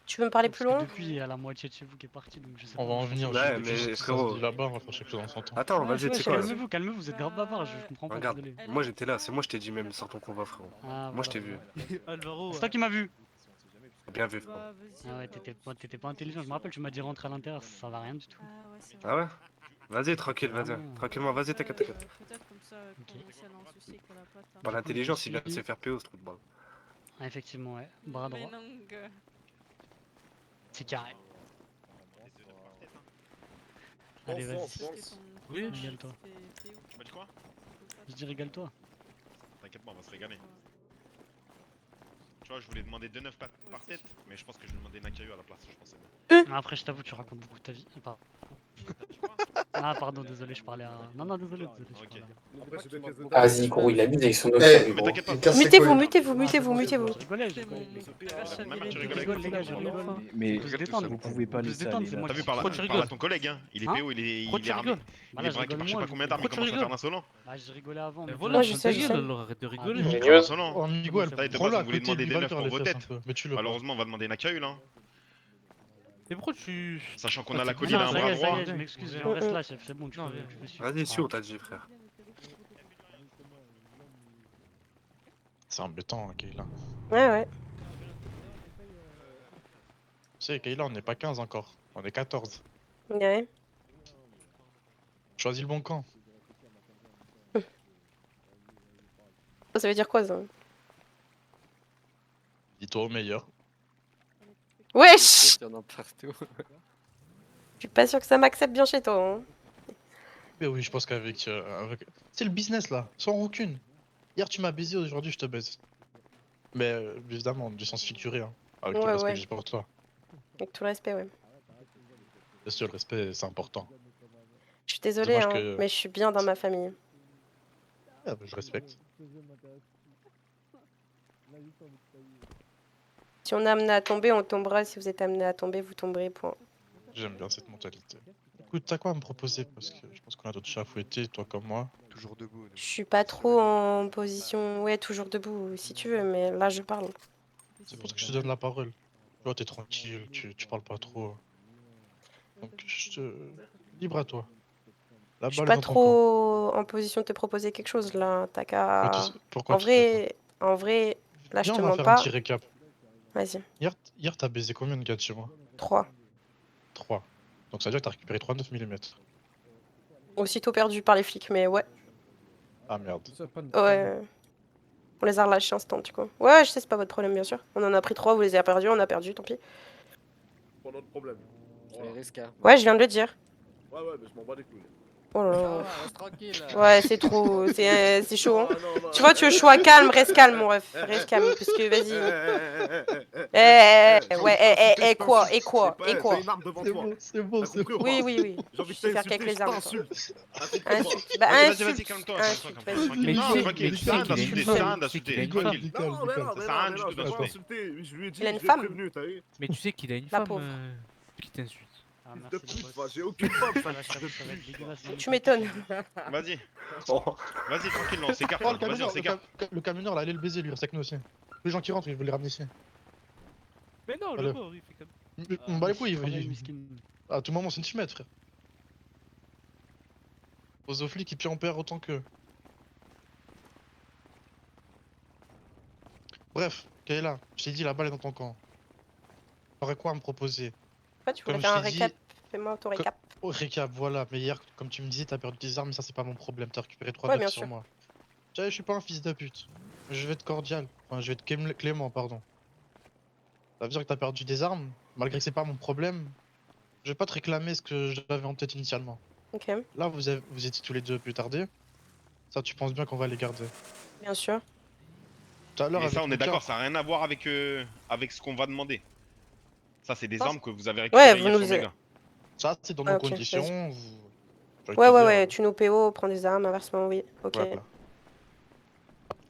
Tu veux me parler plus loin? Depuis, il y a la moitié de chez vous qui est partie, donc je sais pas. On va en venir. Ouais, je- mais je- frérot. ça se dit là-bas, on va faire chaque chose en son temps. Attends, vas-y, tu sais quoi? Calmez-vous, vous êtes grave bavard, je comprends pas. Regarde, Désolé. moi j'étais là, c'est moi je t'ai dit même sur ton convoi, frérot. Ah, Moi je t'ai vu. Alvaro. C'est toi qui m'as vu. Bien vu, frérot. Ah ouais, t'étais pas intelligent, je me rappelle, tu m'as dit rentrer à l'intérieur, ça va rien du tout. Ah ouais? Vas-y, tranquille, vas-y. Tranquillement, vas-y, t'inquiète. Par l'intelligence, il vient de se faire PO ce truc de balle. Ah, effectivement, ouais. Bras droit. C'est carré. Allez, vas-y. Oui, Régale-toi. Tu m'as dit quoi? Je dis régale-toi. T'inquiète pas, on va se régaler. Tu vois, je voulais demander 2-9 par tête, mais je pense que je vais demander Nakayu à la place, je pense que c'est bon. Après, je t'avoue, tu racontes beaucoup de ta vie. Pardon. Ah, pardon, désolé, je parlais à. Non, désolé, je parlais à. Vas-y, gros, il abuse avec son Eh, autre. mais t'inquiète pas. Mutez-vous. Même tu rigoles avec rigole, les gars, je rigole. Mais Faut se détendre. vous pouvez pas Faut se laisser détendre, aller c'est là. moi T'as qui. vu par Pourquoi tu là rigoles ton collègue, hein? Il est Hein? PO, il Pourquoi est tu armé. rigoles? Bah Il là, est je braqué rigole par je sais moi, pas combien d'armes, il pourquoi tu commence à faire rigoles? l'insolent. Bah, je rigolais avant. Et mais voilà, Moi, je je ta sais, je gueule sais. alors, arrête de rigoler. Ah, Il Génial. est insolent. Oh, Miguel, Ça, de prends-le base, à on voulait côté, demander il des va 9 faire pour les vos fesses têtes. un peu. Mais tu le Malheureusement, on va demander Nakayu là. Et pourquoi tu. Sachant qu'on Ah, a la c'est colline à un ça y bras est, droit. je m'excuse, viens, reste là, chef, c'est bon, tu peux suivre. Vas-y, sûr, t'as dit, frère. C'est embêtant, hein, Kayla. Ouais. Tu sais, Kayla, on n'est pas 15 encore. On est 14. Ouais. Choisis le bon camp. Ça veut dire quoi, ça? Dis-toi au meilleur. Wesh! Il y en a partout. Je suis pas sûr que ça m'accepte bien chez toi. Hein. Mais oui, je pense qu'avec. C'est le business là, sans rancune. Hier, tu m'as baisé, aujourd'hui, je te baise. Mais évidemment, du sens figuré, hein. Avec tout Ouais, le respect ouais. que j'ai pour toi. Avec tout le respect, ouais. Bien sûr, le respect, c'est important. Je suis désolée, Dommage hein, que- mais je suis bien dans ma famille. Ah, bah, je respecte. Si on est amené à tomber, on tombera. Si vous êtes amené à tomber, vous tomberez, point. J'aime bien cette mentalité. Écoute, t'as quoi à me proposer? Parce que je pense qu'on a d'autres chats à fouetter, toi comme moi. Toujours debout. Je suis pas trop en position... Ouais, toujours debout, si tu veux, mais là, je parle. C'est pour ça que je te donne la parole. Tu vois, t'es tranquille, tu parles pas trop. Donc, je te... Libre à toi. La Je suis balle pas est dans ton camp. trop en position de te proposer quelque chose, là. T'as qu'à... Ouais, pourquoi En tu sais vrai, là, je Viens, te on va mens faire pas. un petit récap. Vas-y. Hier t'as baisé combien de gars de chez moi? 3. 3. Donc ça veut dire que t'as récupéré 3 9 mm. Aussitôt perdu par les flics, mais ouais. Ah merde. Ouais. On les a relâchés instant, du coup. Ouais, je sais, c'est pas votre problème, bien sûr. On en a pris 3, vous les avez perdus, on a perdu, tant pis. pas notre problème. Voilà. Ouais, je viens de le dire. Ouais, mais je m'en bats les couilles. Oh là là. Reste tranquille. Ouais, c'est trop. C'est chaud. Hein. Non, Tu vois, tu veux choix calme, reste calme, mon ref. Reste calme, parce que vas-y. Ouais, quoi. C'est une arme devant toi. C'est bon. Oui. J'ai envie de Je sais faire t'insulter, qu'avec les je armes. t'insulte. Insulte. Bah, Vas-y, insulte. calme-toi, Insulte, calme-toi, vas-y. tranquille. Mais Non, tu sais- tranquille, mais ça sert à rien tu sais qu'il d'insulter, a ça sert à une rien femme. Tu sais qu'il d'insulter, a une tranquille. Non, Ça sert à rien du tout je vais pas d'insulter. insulter. Je lui ai dit, Il a une je l'ai femme. prévenu, t'as vu? Mais tu sais qu'il a une La femme pauvre. qui t'insulte. Ah, Fils de merci, pute, le boss. enfin, j'ai aucune femme, Ça ça. va être dégueulasse. Tu m'étonnes. Vas-y, Oh. vas-y, tranquille, on s'écarte. Oh, Vas-y, on s'écarte. le camionneur, là, allez le baiser, lui, reste avec nous aussi. Les gens qui rentrent, ils veulent les ramener ici. Mais non, Allez. le pauvre, il fait comme. On bat les couilles, Travail, il... miskin. À tout moment, c'est une chimette, frère. Aux flics, et puis on perd autant qu'eux. Bref, Kayla, je t'ai dit, la balle est dans ton camp. T'aurais quoi à me proposer? Ouais, tu voulais Comme faire un je t'ai dit- récap. Fais-moi ton récap. Oh, récap, voilà. Mais hier, comme tu me disais, t'as perdu tes armes, mais ça, c'est pas mon problème. T'as récupéré 3 Ouais, bucks bien sur sûr. moi. Tu sais, je suis pas un fils de pute. Je vais être cordial. Enfin, je vais être clément, pardon. Ça veut dire que t'as perdu des armes, malgré que c'est pas mon problème. Je vais pas te réclamer ce que j'avais en tête initialement. Ok, Là, vous étiez tous les deux plus tardés. Ça, tu penses bien qu'on va les garder. bien sûr. Tout à l'heure, Mais ça, avec on est Mika, d'accord, ça n'a rien à voir avec ce qu'on va demander. Ça, c'est des Ça, armes que vous avez Ouais, récupérées vous hier nous sur a- Mega. Ça, c'est dans Ah, nos ok, vas-y. conditions. J'ai envie de te Ouais, dire, tu nous PO, prends des armes, inversement, oui. Ok. voilà.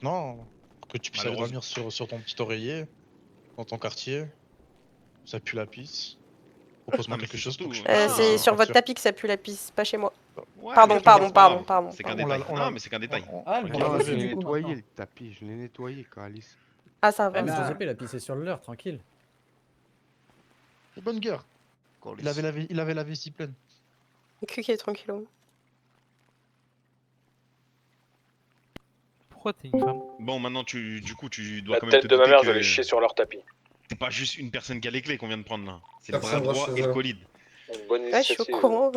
Non, pour que tu puisses aller Malheureusement. dormir sur ton petit oreiller, dans ton quartier, ça pue la pisse. Propose-moi Non, mais quelque c'est chose surtout- pour que je puisse C'est sur votre partir. tapis que ça pue la pisse, pas chez moi. Ouais, Pardon, mais pardon, c'est pas grave. pardon. C'est qu'un On détail. l'a- Non, mais c'est qu'un détail. Ah, le on gars, l'a c'est lavé. du coup nettoyé maintenant. le tapis, je l'ai nettoyé, Alice. Ah, ça va. Mais ça va. GP, il a pissé sur le leur, tranquille. C'est bonne guerre. Il avait la vessie pleine. Cul qui est tranquillo. Pourquoi t'es une femme? Bon, maintenant, du coup, tu dois La quand même te tête de ma douter mère, que je vais chier sur leur tapis. c'est pas juste une personne qui a les clés qu'on vient de prendre là. C'est le bras Personne va droit chez et le eux. colide. Une bonne Ouais, je suis au initiative. courant.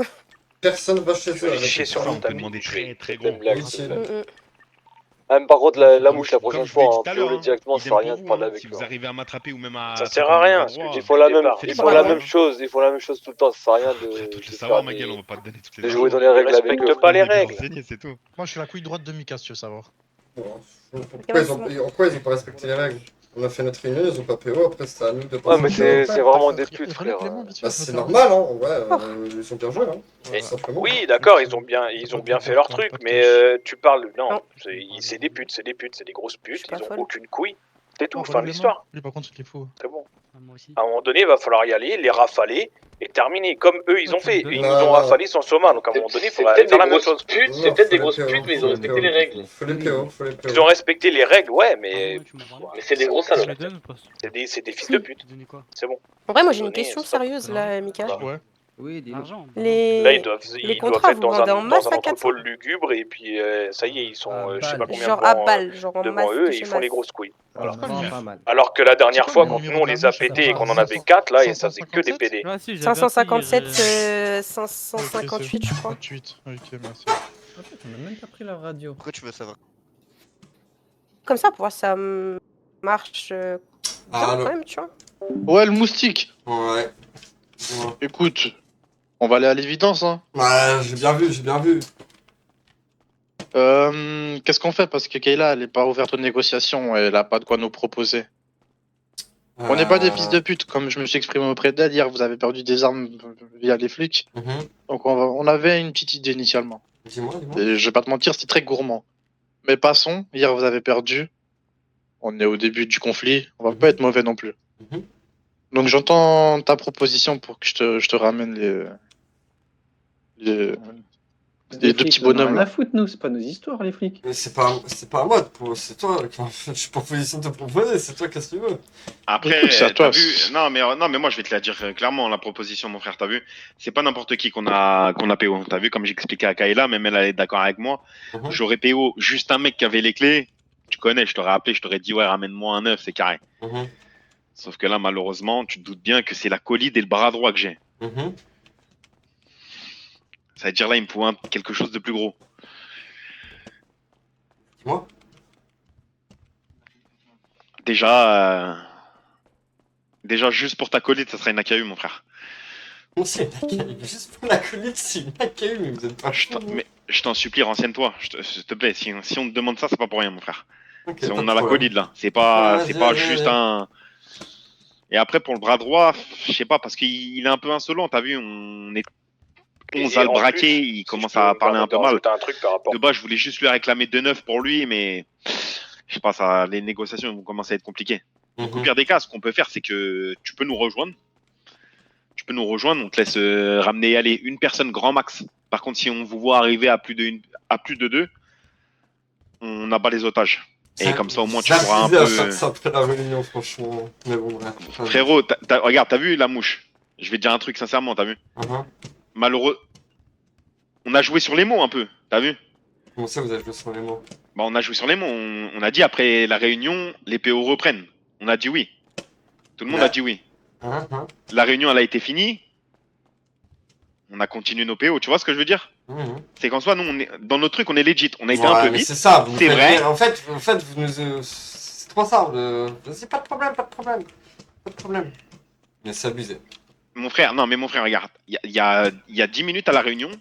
Personne va chez Je vais eux. aller avec chier les sur femmes. leur On peut tapis. demander très très Faites des gros. blagues, Oui, s'il c'est- te plaît. Mm, mm. Ah, mais par contre, la mouche, la Comme prochaine je vous l'ai fois, dit hein, tout à l'heure, PO-les hein, directement, ça sert à rien idem de pour parler vous, avec si eux. vous arrivez à m'attraper ou même à Ça taper sert mon à bras rien. droit, Ils font la même, faites ils pas font ça, la hein. même chose. Ils font la même chose tout le temps. Ça sert à rien Après, de. toutes les de savoir, faire ma gueule, des- on va pas te donner toutes les de infos. jouer dans les règles avec Respecte eux. pas les On est règles, renseigné, c'est tout. Moi, je suis la couille droite de Mika, si tu veux savoir. Pourquoi ils ont pas respecté les règles? On a fait notre réunion, ils ont pas PO, après c'était à nous de Ouais, passer. mais c'est vraiment des putes, Relais frère. Clément, vite fait, Bah je me c'est permets. normal, hein, ouais, ils ont bien joué, hein. Mais- Simplement. Oui, d'accord, ils ont bien fait leur truc, mais tu parles. Non, Non. c'est des putes, c'est des grosses Je suis putes, pas ils ont folle. aucune couille. C'est tout, Oh, fin relais de Clément. l'histoire. Lui, par contre, il est fou. C'est bon. Ah, moi aussi. À un moment donné, il va falloir y aller, les rafaler et terminer. Comme eux, ils ont fait. Ils nous ont Non. rafalé sans soma, donc à un moment donné, il faudra peut-être faire la des même grosses chose. putes, c'est peut-être des grosses putes, mais ils ont respecté les règles. Faut les PO, faut les PO. Ils ont respecté les règles, ouais, Ah, mais ouais, tu m'as parlé. c'est des gros Tu me salauds. les donnes ou pas? C'est des fils de pute. Tu donnais quoi? C'est bon. En vrai, moi j'ai une Donnez, question stop. sérieuse là, Mika. Ouais. Oui, dis-nous. L'argent. Les... Là, ils doivent les être contrats, vous dans vendez en un masse à entrepôt 400. lugubre et puis ça y est, ils sont je sais pas combien Genre à devant, balle, genre en devant masse eux de et chez ils font les masse. grosses couilles. Voilà. Ça vend pas mal. Alors que la dernière C'est fois, quoi le quand numéro nous on de la les a mouche, pétés et ça qu'on en part avait 4, là, et ça faisait que des 557? PD. Ah si, j'avais 557, appris, 558, je crois. 58, ok, merci. On a même pas pris leur radio. Pourquoi tu veux savoir? Comme ça, pour voir si ça marche bien, Allô. quand même, tu vois. Ouais, le moustique. Ouais. Écoute, on va aller à l'évidence, hein. Ouais, j'ai bien vu. Qu'est-ce qu'on fait? Parce que Kayla, elle est pas ouverte aux négociations, elle a pas de quoi nous proposer. On n'est pas des fils de pute, comme je me suis exprimé auprès d'elle hier, vous avez perdu des armes via les flics. Donc on avait une petite idée initialement. Dis-moi. Et je vais pas te mentir, c'est très gourmand. Mais passons, hier vous avez perdu. On est au début du conflit, on va pas être mauvais non plus. Donc j'entends ta proposition pour que je te ramène les deux petits bonhommes là. La foutre, nous, c'est pas nos histoires, les flics. Mais c'est pas à moi, c'est toi qui je suis pas en position de te proposer, c'est toi qu'est-ce que tu veux. Après, Écoute, c'est à t'as toi. vu... non, mais moi je vais te la dire clairement, la proposition, mon frère, t'as vu? C'est pas n'importe qui qu'on a PO. T'as vu, comme j'expliquais à Kayla, même elle est d'accord avec moi. J'aurais PO juste un mec qui avait les clés. Tu connais, je t'aurais appelé, je t'aurais dit, ouais, ramène-moi un 9, c'est carré. Sauf que là, malheureusement, tu te doutes bien que c'est la colide et le bras droit que j'ai. Ça veut dire là, il me faut quelque chose de plus gros. Dis-moi. Déjà, Déjà, juste pour ta colite, ça serait une AKU, mon frère. Non, c'est une AKU. Juste pour la colite, c'est une AKU, mais vous êtes pas fou. Mais je t'en supplie, renseigne-toi. S'il te plaît, si on te demande ça, c'est pas pour rien, mon frère. Ok, On pas de a la problème. colite là. C'est pas, Ouais, c'est pas j'ai- juste un. Et après, pour le bras droit, je sais pas, parce qu'il est un peu insolent, t'as vu, on est 11 à le en braquer, plus, il si commence je peux à me parler un permettre peu de mal. rajouter un truc par rapport. De base, je voulais juste lui réclamer 2-9 pour lui, mais je sais pas, ça, les négociations vont commencer à être compliquées. Donc, au pire des cas, ce qu'on peut faire, c'est que tu peux nous rejoindre. Tu peux nous rejoindre, on te laisse ramener, allez, une personne grand max. Par contre, si on vous voit arriver à plus de 2, on abat les otages. Et comme ça, au moins, tu pourras un peu. Ça après la réunion, franchement. Mais bon, bref. Frérot, regarde, t'as vu la mouche? Je vais te dire un truc sincèrement, t'as vu? Malheureux. On a joué sur les mots un peu, t'as vu? Comment ça, vous avez joué sur les mots? Bah, on a joué sur les mots. On a dit après la réunion, les PO reprennent. On a dit oui. Tout le monde a dit oui. La réunion, elle a été finie. On a continué nos PO, tu vois ce que je veux dire? C'est qu'en soi, nous, on est, dans notre truc, on est legit. On a été un peu vite. C'est ça, vous c'est faites vrai. rire. En fait, vous nous. C'est trop simple. Vas-y, pas de problème, pas de problème. Pas de problème. Mais c'est abusé. Mon frère, non, mais mon frère, regarde. Il y a 10 minutes à la réunion.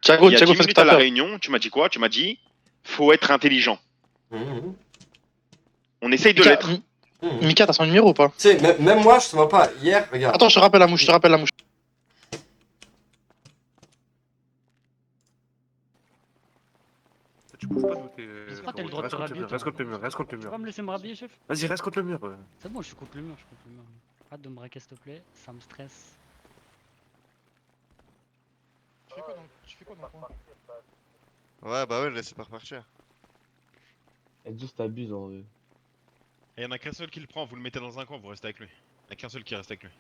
Thiago, Il y a Thiago, 10 fais ce minutes que à t'as la peur. réunion, tu m'as dit quoi? Tu m'as dit, faut être intelligent. On essaye de l'être. Mika, t'as son numéro ou pas? Tu sais, même moi, je te vois pas. Hier, regarde. Attends, je te rappelle la mouche, je te rappelle la mouche. Tu bouges pas d'où t'es. J'espère que t'as le droit de te Reste contre le rhabiller. mur, reste contre le mur, reste contre le Tu mur. vas me laisser me rhabiller, chef? Vas-y, reste contre le mur. C'est bon, je suis contre le mur, je suis contre le mur. Arrête de me braquer, s'il te plaît, ça me stresse. Tu fais quoi dans le coin? Ouais, bah ouais, laissez pas repartir. Elle juste abuse en vrai. Et il y en a qu'un seul qui le prend, vous le mettez dans un coin, vous restez avec lui. Il y a qu'un seul qui reste avec lui.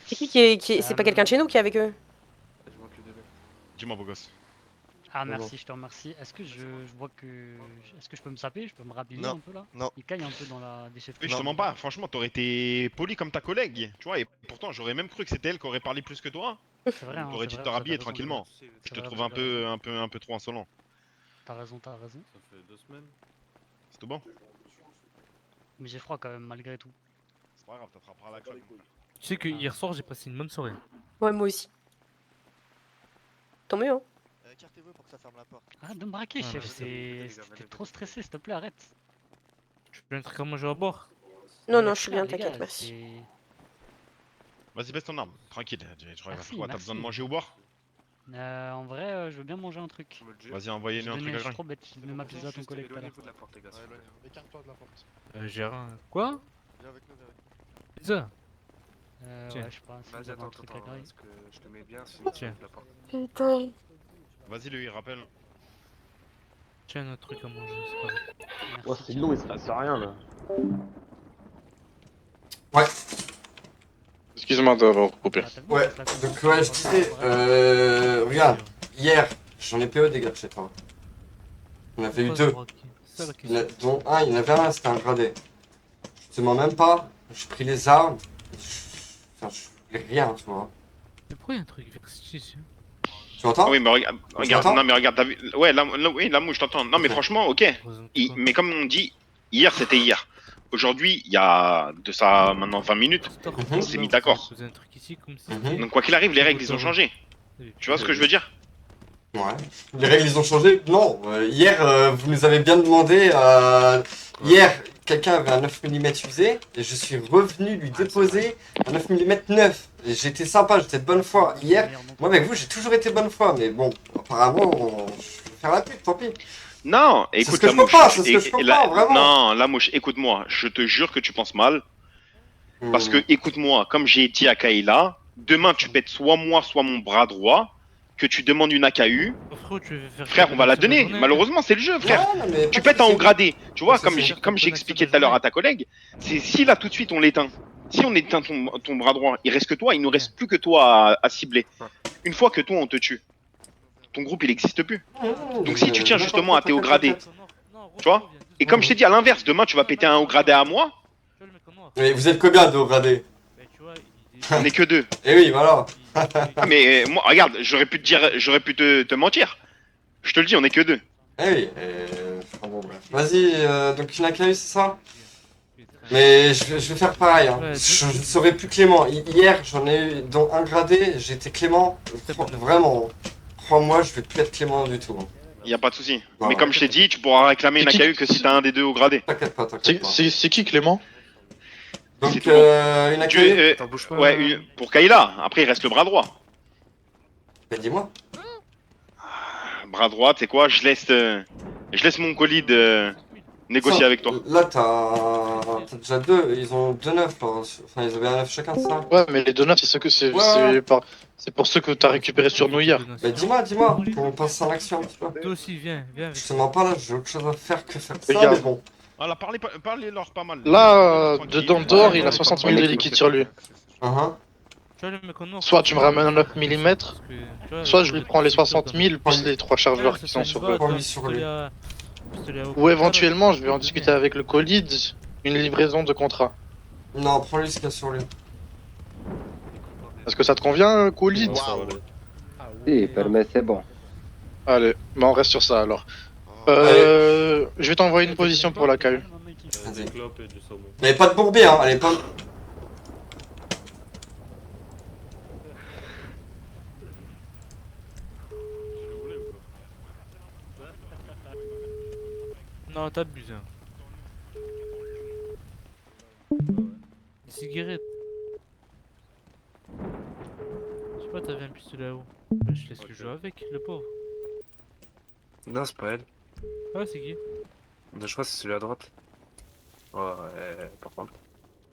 C'est qui c'est pas quelqu'un de chez nous qui est avec eux? Dis-moi, beau gosse. Ah merci, je te remercie. Est-ce que je vois que... Est-ce que je peux me saper? Je peux me rhabiller Non, un peu là? non. Il caille un peu dans la déchetterie. Oui, je te mens pas, franchement, t'aurais été poli comme ta collègue, tu vois, et pourtant j'aurais même cru que c'était elle qui aurait parlé plus que toi. C'est vrai, hein, T'aurais c'est dû vrai, te vous rhabiller avez raison, tranquillement. c'est Je te vrai, trouve vous un peu trop insolent. T'as raison, t'as raison. Ça fait 2 semaines. C'est tout bon? Mais j'ai froid quand même, malgré tout. C'est pas grave, t'attraperas la crème. Tu sais que hier soir, j'ai passé une bonne soirée. Ouais, moi aussi. Tant mieux, hein. Écartez-vous pour que ça ferme la porte. Arrête de me braquer, Ah, chef, vas-y. t'es trop stressé, s'il te plaît, arrête. Tu veux un truc à manger à boire? Non, non, je suis bien, Les gars, t'inquiète, merci. Vas-y, baisse ton arme, tranquille. Tu vois, Merci, quoi, t'as merci. besoin de manger ou boire? En vrai, je veux bien manger un truc. Vas-y, envoyez-nous un truc à Je suis grain. trop bête, je donne ma pizza à ton collègue tout à l'heure. Écarte-toi de la porte. J'ai rien. Quoi? Viens avec nous, viens avec nous. Pizza? Ouais, je sais pas, si Vas-y, vous avez un attends, truc à attends, griller. parce que je te mets bien, sinon tu Tiens. ouvres la porte. Putain. Vas-y, lui, rappelle. Tiens, un autre truc à manger, c'est pas grave. Oh, c'est long, il se passe rien là. Ouais. Excuse-moi d'avoir coupé. Ouais, donc ouais, je disais, regarde, hier, j'en ai PO des gars de chez toi. On avait eu deux. Dont un, il y en avait un, c'était un gradé. Je te mens même pas, j'ai pris les armes, enfin, je voulais rien, tu vois. Mais pourquoi il y a un truc ici? Tu m'entends? Oui, mais regarde, m'entends non, mais regarde, t'as vu. Ouais, oui, la mouche, je t'entends. Non, mais franchement, ok. Mais comme on dit, hier, c'était hier. Aujourd'hui, il y a de ça maintenant 20 minutes, on s'est mis d'accord. Poser un truc ici comme si. Donc, quoi qu'il arrive, les règles, ils ont changé. Tu vois ce que je veux dire? Ouais. Les règles, ils ont changé? Non. Hier, vous nous avez bien demandé. Hier, quelqu'un avait un 9 mm usé et je suis revenu lui déposer un 9 mm neuf. Et j'étais sympa, j'étais de bonne foi. Hier, moi avec vous, j'ai toujours été de bonne foi, mais bon, apparemment, je vais faire la pute, tant pis. Non, C'est écoute ce que la je peux mouche. pas, c'est ce que je peux pas, vraiment. Non, la mouche, écoute-moi. Je te jure que tu penses mal. Parce que, écoute-moi, comme j'ai dit à Kayla, demain tu pètes soit moi, soit mon bras droit, que tu demandes une AKU. Frère, on va la donner. Malheureusement, c'est le jeu, frère. Tu pètes en haut gradé. Tu vois, comme j'ai expliqué tout à l'heure à ta collègue, c'est si là tout de suite on l'éteint. Si on éteint ton bras droit, il reste que toi, il nous reste plus que toi à cibler. Une fois que toi on te tue, ton groupe il existe plus. Donc si tu tiens justement à tes hauts gradés, tu vois, et comme je t'ai dit à l'inverse, demain tu vas péter un haut gradé à moi. Mais vous êtes combien de haut gradé? On est que deux. Eh oui, voilà. Mais moi, regarde, j'aurais pu te dire, j'aurais pu te mentir. Je te le dis, on est que deux. Eh oui, bon, bref. Vas-y, donc une AKU, c'est ça? Mais je vais faire pareil. Hein. Ouais, Je ne serai plus clément. Hier, j'en ai eu dans un gradé, j'ai été clément. Vraiment. Crois-moi, je vais plus être clément du tout. Y a pas de souci. Non, Mais comme je t'ai dit, tu pourras réclamer une AKU que si t'as un des deux au gradé. T'inquiète pas, t'inquiète pas. C'est qui Clément? Donc, C'est tout. une AKU Ouais, pour Kayla. Après, il reste le bras droit. Bah, dis-moi. Bras droit, tu sais quoi, je laisse mon colis négocier avec toi. Là, t'as déjà deux. Ils ont 2-9. Enfin, ils avaient un 9 chacun, c'est ça? Ouais, mais les 2-9, c'est pour ceux que t'as récupéré sur nous hier. Bah, dis-moi, qu'on passe en action un petit peu. Toi aussi, viens. Je te mens pas là, j'ai autre chose à faire que faire ça, Regarde. mais bon. Voilà, parlez-leur pas mal. Là, dehors, il a 60 000 de liquide sur lui. Soit tu me ramènes un 9 mm, soit je lui prends les 60 000 plus les 3 chargeurs qui sont sur le. Ou éventuellement, je vais en discuter avec le colis, une livraison de contrat. Non, prends-lui ce qu'il y a sur lui. Est-ce que ça te convient, colis? Si, permet, c'est bon. Allez, bah on reste sur ça alors. Je vais t'envoyer une position pour la KU. Vas-y. Mais pas de bourbier, hein, allez pas. Non, t'abuses. Hein. Des cigarettes. Je sais pas, t'avais un pistolet à eau. Bah, je laisse le jouer avec, le pauvre. Non, c'est pas elle. Ah, c'est qui? Je crois que c'est celui à droite. Ouais, par contre.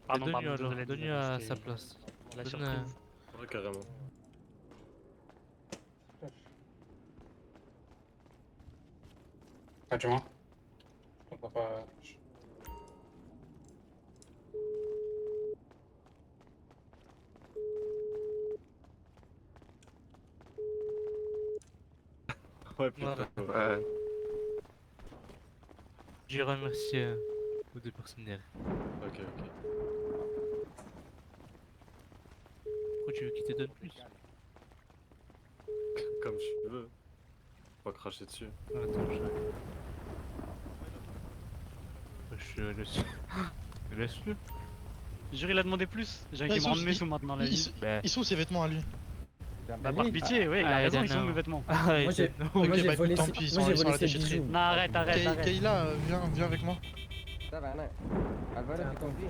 Donne-lui alors, donne-lui à sa place. La Donne surprise. à- Ouais, carrément. Ah, tu vois? Je comprends pas. Ouais, putain. Voilà. Ouais. Je remercie aux deux personnes derrière. Ok. Pourquoi tu veux qu'il te donne plus? Comme tu veux. Pas cracher dessus. Attends, je laisse. Laisse-le. Jure, il a demandé plus. J'ai qui me rende mes sous maintenant, la vie. Ils sont ses vêtements à lui. Bah, par pitié, oui, il a raison, ils sont mes vêtements. Moi j'ai volé tant pis, ils sont sur la déchetterie. Non, arrête. Kayla, viens avec moi. Ça va, non. Alvaro, tu conviens?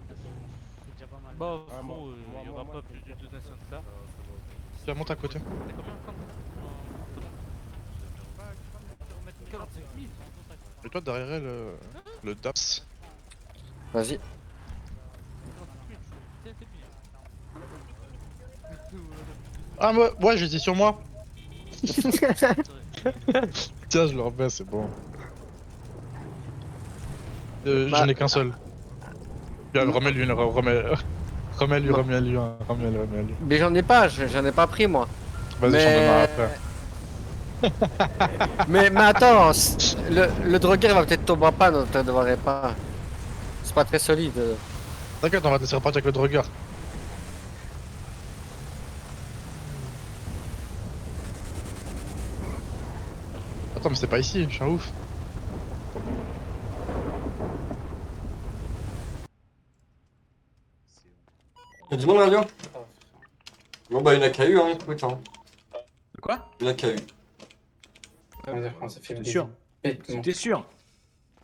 C'est déjà pas mal. Bon, frérot, il y aura pas plus de donations que ça. Tu la montes à côté. C'est combien quand 45 000. Et toi derrière elle, le DAPS. Vas-y. Ah ouais, j'étais sur moi. Tiens, je le remets, c'est bon. J'en ai qu'un seul. Bien, remets-lui, remets-lui. Mais j'en ai pas pris moi. Vas-y, j'en donnerai après. mais attends, le drogueur va peut-être tomber en panne, on ne devrait pas. C'est pas très solide. T'inquiète, on va te laisser repartir avec le drogueur. Attends, mais c'est pas ici, je suis un ouf. Y'a du monde radio? Bon bah une AKU hein, écoute hein. Quoi? Une AKU. T'es sûr? T'es sûr?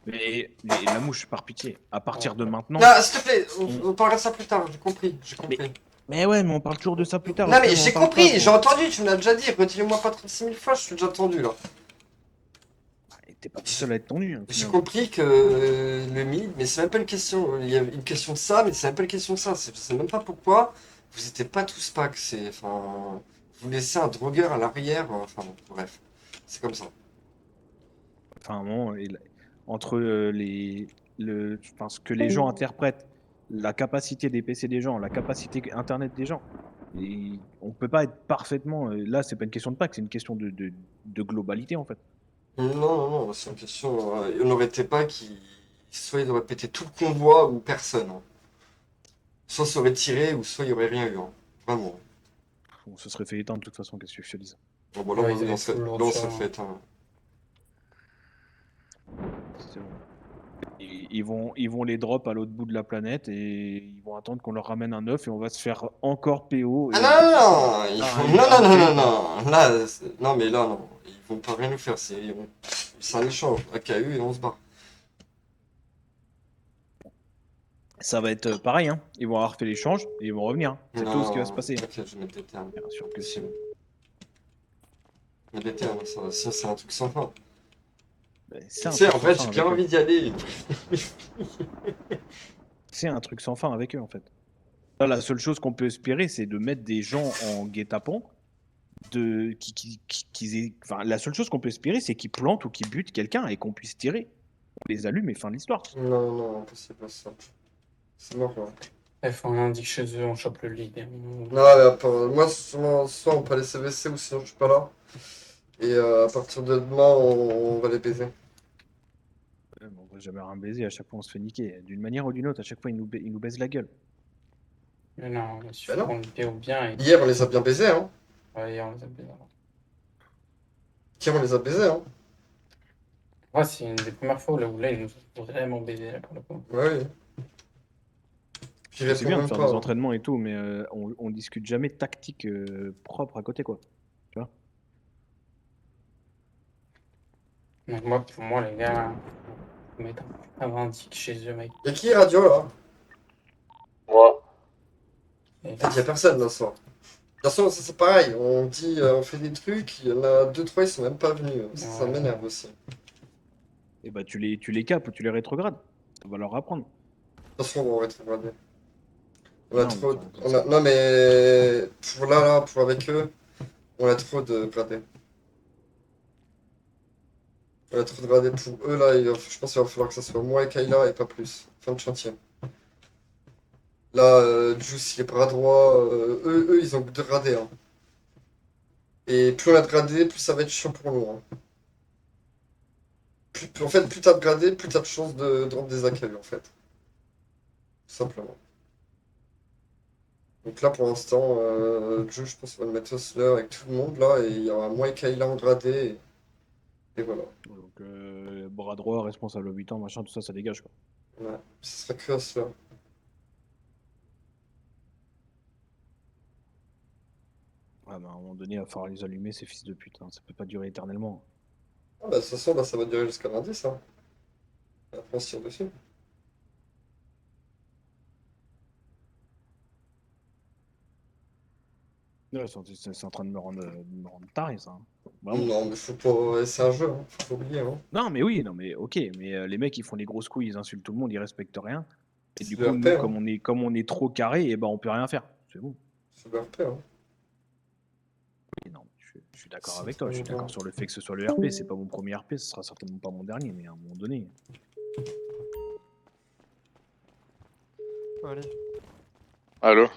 Mais la mouche, par pitié, à partir de maintenant... Ah, s'il te plaît, on parlera de ça plus tard, j'ai compris. Mais ouais, mais on parle toujours de ça plus tard. Non mais j'ai compris, j'ai entendu, tu me l'as déjà dit, redis-le-moi pas 36 000 fois, je suis déjà entendu là. T'es pas tout seul à être tendu. Hein, j'ai compris que le mid, mais c'est même pas une question, il y a une question de ça, mais c'est même pas une question de ça, c'est même pas pourquoi vous étiez pas tous packs, c'est, enfin, vous laissez un drogueur à l'arrière, enfin bon, bref, c'est comme ça. Enfin bon, entre ce que les gens interprètent, la capacité des PC des gens, la capacité internet des gens, et on peut pas être parfaitement, là c'est pas une question de pack, c'est une question de globalité en fait. Non, c'est une question. On n'aurait été pas qui. Soit il aurait pété tout le convoi ou personne. Hein. Soit ça aurait tiré ou soit il n'y aurait rien eu. Hein. Vraiment. On se serait fait éteindre de toute façon, qu'est-ce que je te dise. Bon, bon là, on s'est fait éteindre. C'est bon. Ils vont les drop à l'autre bout de la planète et ils vont attendre qu'on leur ramène un œuf et on va se faire encore PO. Ah non, non, là, non mais là non, ils vont pas rien nous faire, c'est un échange, AKU et on se barre. Ça va être pareil, hein. Ils vont avoir fait l'échange et ils vont revenir. C'est tout ce qui va se passer. Ok, je vais mettre des termes. Bien sûr que si. Mais des termes, ça c'est un truc sans fin. Tu sais, en fait, j'ai bien envie d'y aller. C'est un truc sans fin avec eux, en fait. Là, la seule chose qu'on peut espérer, c'est de mettre des gens en guet-apens. Enfin, la seule chose qu'on peut espérer, c'est qu'ils plantent ou qu'ils butent quelqu'un et qu'on puisse tirer. On les allume et fin de l'histoire. Non, c'est pas ça. C'est mort, là. Il faut un indique chez eux, on chope le lead. Non, moi, soit on peut aller CVC ou sinon je suis pas là. Et à partir de demain, on va les baiser. On va jamais rien baiser, à chaque fois on se fait niquer. D'une manière ou d'une autre, à chaque fois ils nous baisent la gueule. Mais non, non. on les bien. Hier, on les a bien baisés, hein. Ouais, hier, on les a baisés. Hier, on les a baisés, hein. Ouais, c'est une des premières fois où là, ils nous ont vraiment baisés, là, pour le coup. Ouais. C'est bien de faire des entraînements et tout, mais on discute jamais tactique propre à côté, quoi. Tu vois? Donc pour moi, les gars, faut mettre un indique chez eux, mec. Y'a qui radio, là? Moi. En fait, y'a personne, là, ce soir. De toute façon, ça c'est pareil, on dit, on fait des trucs, il y en a 2-3, ils sont même pas venus. Ça m'énerve aussi. Et bah tu les capes ou tu les rétrogrades. Ça va leur apprendre. De toute façon, on va rétrograder. On a trop. Non, mais pour là, pour avec eux, on a trop de gradés. On a trop de gradés pour eux là, je pense qu'il va falloir que ça soit moi et Kayla et pas plus. Fin de chantier. Là, Juice il est bras droit, eux ils ont 2 gradés. Hein. Et plus on a de gradés, plus ça va être chiant pour nous. Hein. En fait, plus t'as de gradés, plus t'as de chances de drop des AKU en fait. Tout simplement. Donc là pour l'instant, Juice je pense qu'on va le mettre au slur avec tout le monde là, et il y aura moi et Kayla en gradé. Et voilà. Donc, bras droit, responsable 8 ans, machin, tout ça, ça dégage quoi. Ouais, ce serait que à cela. Ouais, bah, à un moment donné, il va falloir les allumer, ces fils de pute. Hein. Ça peut pas durer éternellement. Ah bah de toute façon, là, ça va durer jusqu'à lundi, ça. Et après, on se tire dessus. Ouais, c'est en train de me rendre taré, ça. Hein. Vraiment. Non, mais faut pas... C'est un jeu, hein. Faut pas oublier. Hein. Non, mais oui, non, mais ok. Mais les mecs, ils font des grosses couilles, ils insultent tout le monde, ils respectent rien. Et du coup, le nous, RP, comme on est trop carré, et ben on peut rien faire. C'est bon. C'est le RP, hein. Oui, non, je suis d'accord avec toi. Je suis d'accord sur le fait que ce soit le RP. C'est pas mon premier RP, ce sera certainement pas mon dernier, mais à un moment donné. Allez. Allô?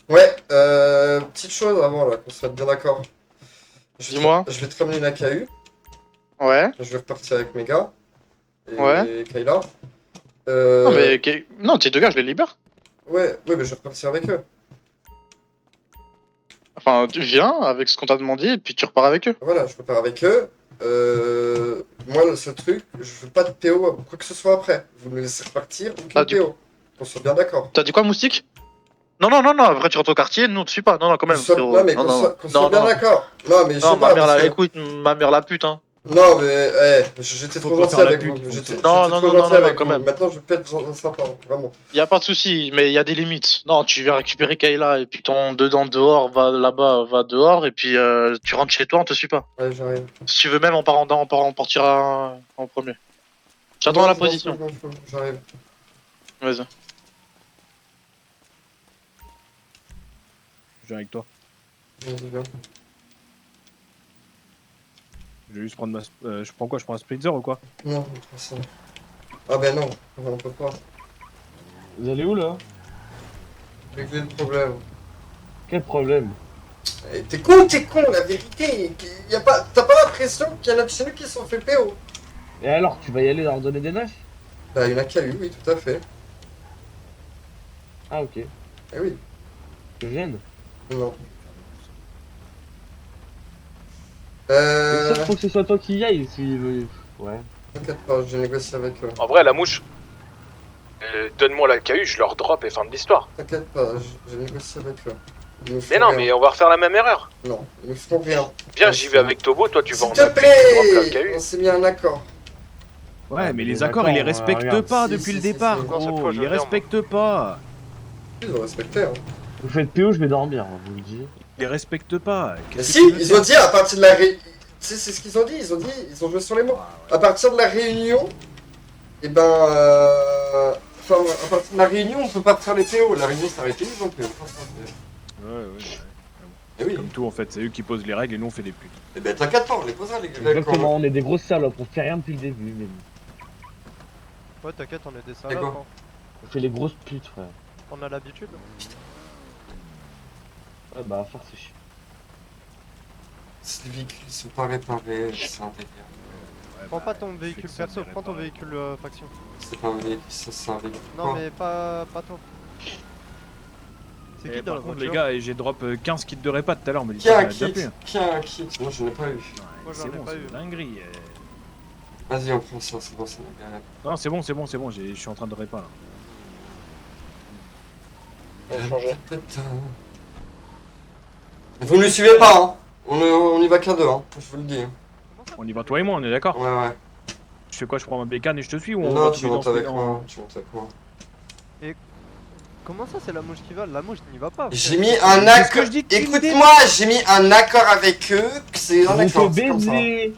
Ouais, petite chose avant là, qu'on soit bien d'accord. Dis-moi. Je vais te ramener une AKU. Ouais. Je vais repartir avec mes gars. Ouais. Et Kayla. Non, mais non, tes 2 gars, je les libère. Ouais, mais je vais repartir avec eux. Enfin, tu viens avec ce qu'on t'a demandé et puis tu repars avec eux. Voilà, je repars avec eux. Moi, le seul truc, je veux pas de PO, quoi que ce soit après. Vous me laissez repartir, aucun PO. Qu'on soit bien d'accord. T'as dit quoi, Moustique? Non, après tu rentres au quartier, nous on te suit pas. Non, quand même. Non, mais qu'on soit bien d'accord. Non, mais je sais pas. Ma mère, écoute, ma mère la pute, hein. Non, mais j'étais trop gentil avec vous. J'étais trop gentil avec vous. Maintenant, je peux être sympa, vraiment. Y a pas de souci, mais y a des limites. Non, tu viens récupérer Kayla et puis ton dedans dehors va là-bas, va dehors et puis tu rentres chez toi, on te suit pas. Ouais, j'arrive. Si tu veux même, on partira en premier. J'attends la position. J'arrive. Vas-y. Je viens avec toi. Vas-y, viens. Je vais juste prendre ma. Je prends quoi? Je prends un Spritzer ou quoi? Non, ça. Ah ben non, on peut pas. Vous allez où là? Régler le problème. Quel problème? T'es con, la vérité. T'as pas l'impression qu'il y en a de chez nous qui sont fait PO? Et alors, tu vas y aller leur donner des nefs? Bah, il y en a qui a eu, oui, tout à fait. Ah, ok. Eh oui. Je gêne? Non. Ça, faut que ce soit toi qui y aille si. Ouais. T'inquiète pas, j'ai négocié avec eux. En vrai, la mouche, donne-moi la KU, je leur drop et fin de l'histoire. T'inquiète pas, j'ai négocié avec eux. Mais non, mais on va refaire la même erreur. Non, ils ne feront rien. Bien, j'y vais avec Tobo, toi tu vas en S'il te appeler, tu droppes la plaît, KU. on s'est mis un accord. Ouais, mais les accords, ils les respectent pas depuis le départ, gros. Ils les respectent pas. Ils ont respecté, hein. Vous faites PO, je vais dormir, vous le dites. Ils les respectent pas. Mais si, ils ont dit à partir de la réunion. C'est ce qu'ils ont dit, ils ont joué sur les mots. À partir de la réunion, et ben. Enfin, à partir de la réunion, on peut pas faire les PO. La réunion s'est arrêtée, ils ont PO. Ouais. Eh oui. Comme tout en fait, c'est eux qui posent les règles et nous on fait des putes. Eh ben t'inquiète pas, on les posera les gars. Exactement, on est des grosses salopes, on fait rien depuis le début. Mais... Ouais, t'inquiète, on est des quoi salopes. Hein. On fait les grosses putes, frère. On a l'habitude. Ouais, bah, à faire c'est chiant. Si les véhicules sont pas réparés, c'est un délire. Prends pas ton véhicule perso, prends ton véhicule faction. C'est pas un véhicule, c'est un véhicule. Non, mais pas toi. C'est qui dans la Par contre, voiture? les gars, j'ai drop 15 kits de répat tout à l'heure, mais Qui a un kit? Qui a un kit? Moi je n'ai pas eu. Moi j'en C'est ai bon, pas eu. c'est dinguerie. Vas-y, on prend ça, c'est bon, c'est bien. Non, c'est bon, je suis en train de répa là. Vous ne le suivez pas, hein. On y va qu'à deux, hein. Je vous le dis. On y va toi et moi, on est d'accord? Ouais. Je fais quoi? Je prends ma bécane et je te suis ou on Non, va tu tous les montes danser avec en- moi. Tu montes avec moi. Et comment ça, c'est la mouche qui va? La mouche n'y va pas. J'ai mis un accord. Écoute-moi, j'ai mis un accord avec eux. C'est un accord. C'est comme ça. Ils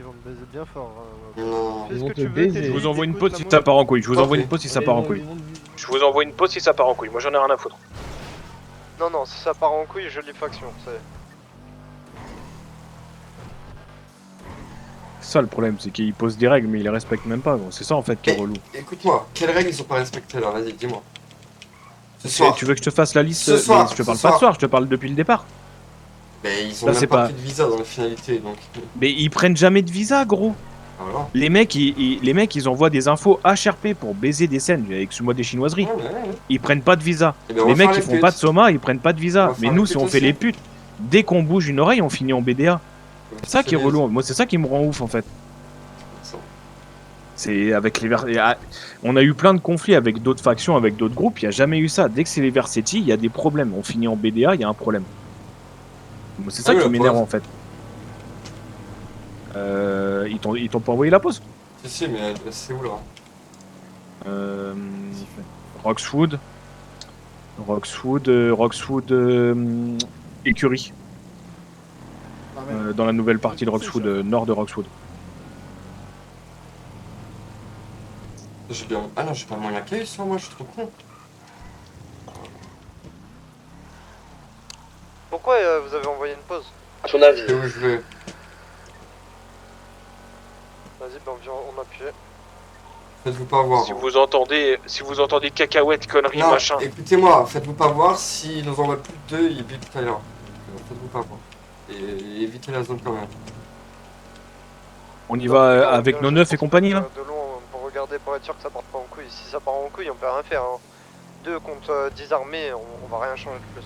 vont me baiser bien fort. Non. Fais ce que tu veux. Je vous envoie une pause si ça part en couille. Je vous envoie une pause si ça part en couille. Je vous envoie une pause si ça part en couille, moi j'en ai rien à foutre. Non, si ça part en couille, je lis faction. C'est ça le problème, c'est qu'ils posent des règles mais ils les respectent même pas. C'est ça en fait qui est relou. Écoute-moi, quelles règles ils ont pas respectées là? Vas-y, dis-moi. Ce Et soir. tu veux que je te fasse la liste? Ce soir, Mais je te ce parle pas soir. de soir, je te parle depuis le départ. Mais ils ont Là, même c'est pas pas- pris de visa dans la finalité donc. Mais ils prennent jamais de visa, gros. Ah, voilà. Les mecs, ils envoient des infos HRP pour baiser des scènes avec moi des chinoiseries. Ils prennent pas de visa. Eh ben, on Les va mecs, faire ils les font putes. pas de soma, ils prennent pas de visa. va Mais faire nous, les si putes on fait aussi. les putes, dès qu'on bouge une oreille, on finit en BDA. C'est ça qui est relou. Moi, c'est ça qui me rend ouf en fait. C'est avec les on a eu plein de conflits avec d'autres factions, avec d'autres groupes. Il y a jamais eu ça. Dès que c'est les Versetti, il y a des problèmes. On finit en BDA, il y a un problème. Moi, c'est ça Ah oui, qui la m'énerve pause. en fait. Ils t'ont pas envoyé la pause? Si, mais c'est où là? Roxwood, Écurie. Dans la nouvelle partie de Roxwood, nord de Roxwood. J'ai bien. Ah non, j'ai pas le moyen d'accueil sur moi, je suis trop con. Pourquoi vous avez envoyé une pause? À ton avis. C'est où je vais. Vas-y, ben on appuie. Faites-vous pas voir. Si vous entendez cacahuètes, conneries, Non, machin. écoutez-moi, faites-vous pas voir, s'ils nous envoient plus de 2, ils butent Tyler. Faites-vous pas voir. Et évitez la zone quand même. On y va avec nos neufs et compagnie là? De long pour regarder, pour être sûr que ça parte pas en couille. Si ça part en couille, on peut rien faire. Hein. 2 contre 10 armées, on va rien changer de plus.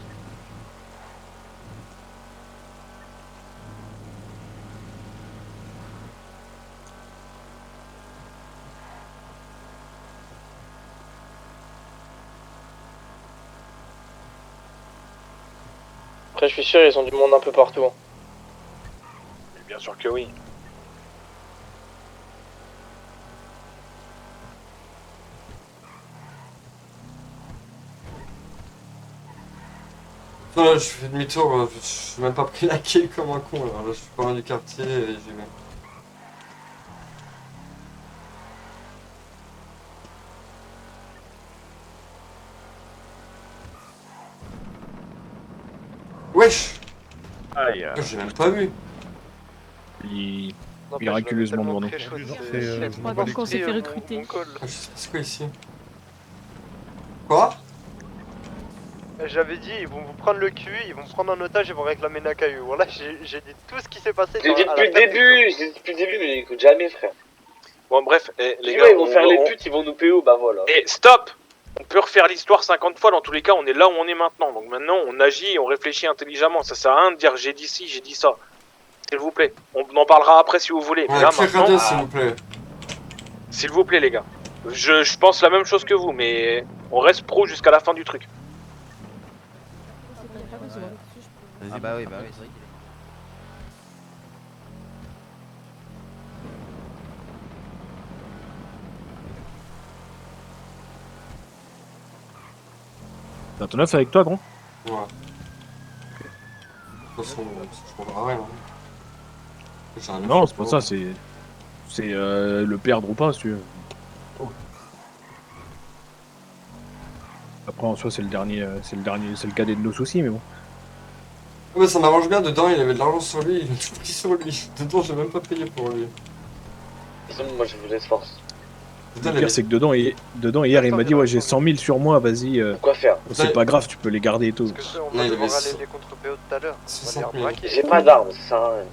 Après, je suis sûr, ils ont du monde un peu partout. Bien sûr que oui. Non, là, je fais demi-tour, je suis même pas pris la quai comme un con. Là, je suis pas loin du quartier et j'y vais. Wesh! Aïe. J'ai même pas vu. Miraculeusement devant nous. Quand on s'est fait recruter. C'est quoi ici? Quoi? J'avais dit, ils vont vous prendre le cul, ils vont me prendre en otage, ils vont réclamer Nakayu. Voilà, j'ai dit tout ce qui s'est passé. Je l'ai dit depuis le début, mais ils écoutent jamais, frère. Bon, bref, les Les gars. gars, ils vont faire les putes, ils vont nous PO, bah voilà. Et stop! On peut refaire l'histoire 50 fois, dans tous les cas, on est là où on est maintenant. Donc maintenant, on agit et on réfléchit intelligemment. Ça sert à rien de dire j'ai dit ci, j'ai dit ça. S'il vous plaît. On en parlera après si vous voulez. Mais Ouais, là, très maintenant, radio, s'il vous plaît. s'il vous plaît, les gars. Je pense la même chose que vous, mais on reste pro jusqu'à la fin du truc. Ah bah oui, bah oui. T'as ton œuf avec toi, gros? Ouais. De toute façon, je comprends rien. J'ai un Non, œuf c'est pas au ça, pot. c'est le perdre ou pas, si tu veux. Après, en soi, c'est le cadet de nos soucis, mais bon. Ouais, mais ça m'arrange bien, dedans il avait de l'argent sur lui, il a tout pris sur lui. Dedans j'ai même pas payé pour lui. Moi je vous laisse force. Le pire, c'est que dedans, hier, il m'a dit, ouais, j'ai 100 000 sur moi, vas-y. Quoi faire? C'est pas grave, tu peux les garder et tout. Parce que on va devoir aller les contre-PO tout à l'heure. On va les rebraquer. J'ai pas d'armes, ça sert à rien.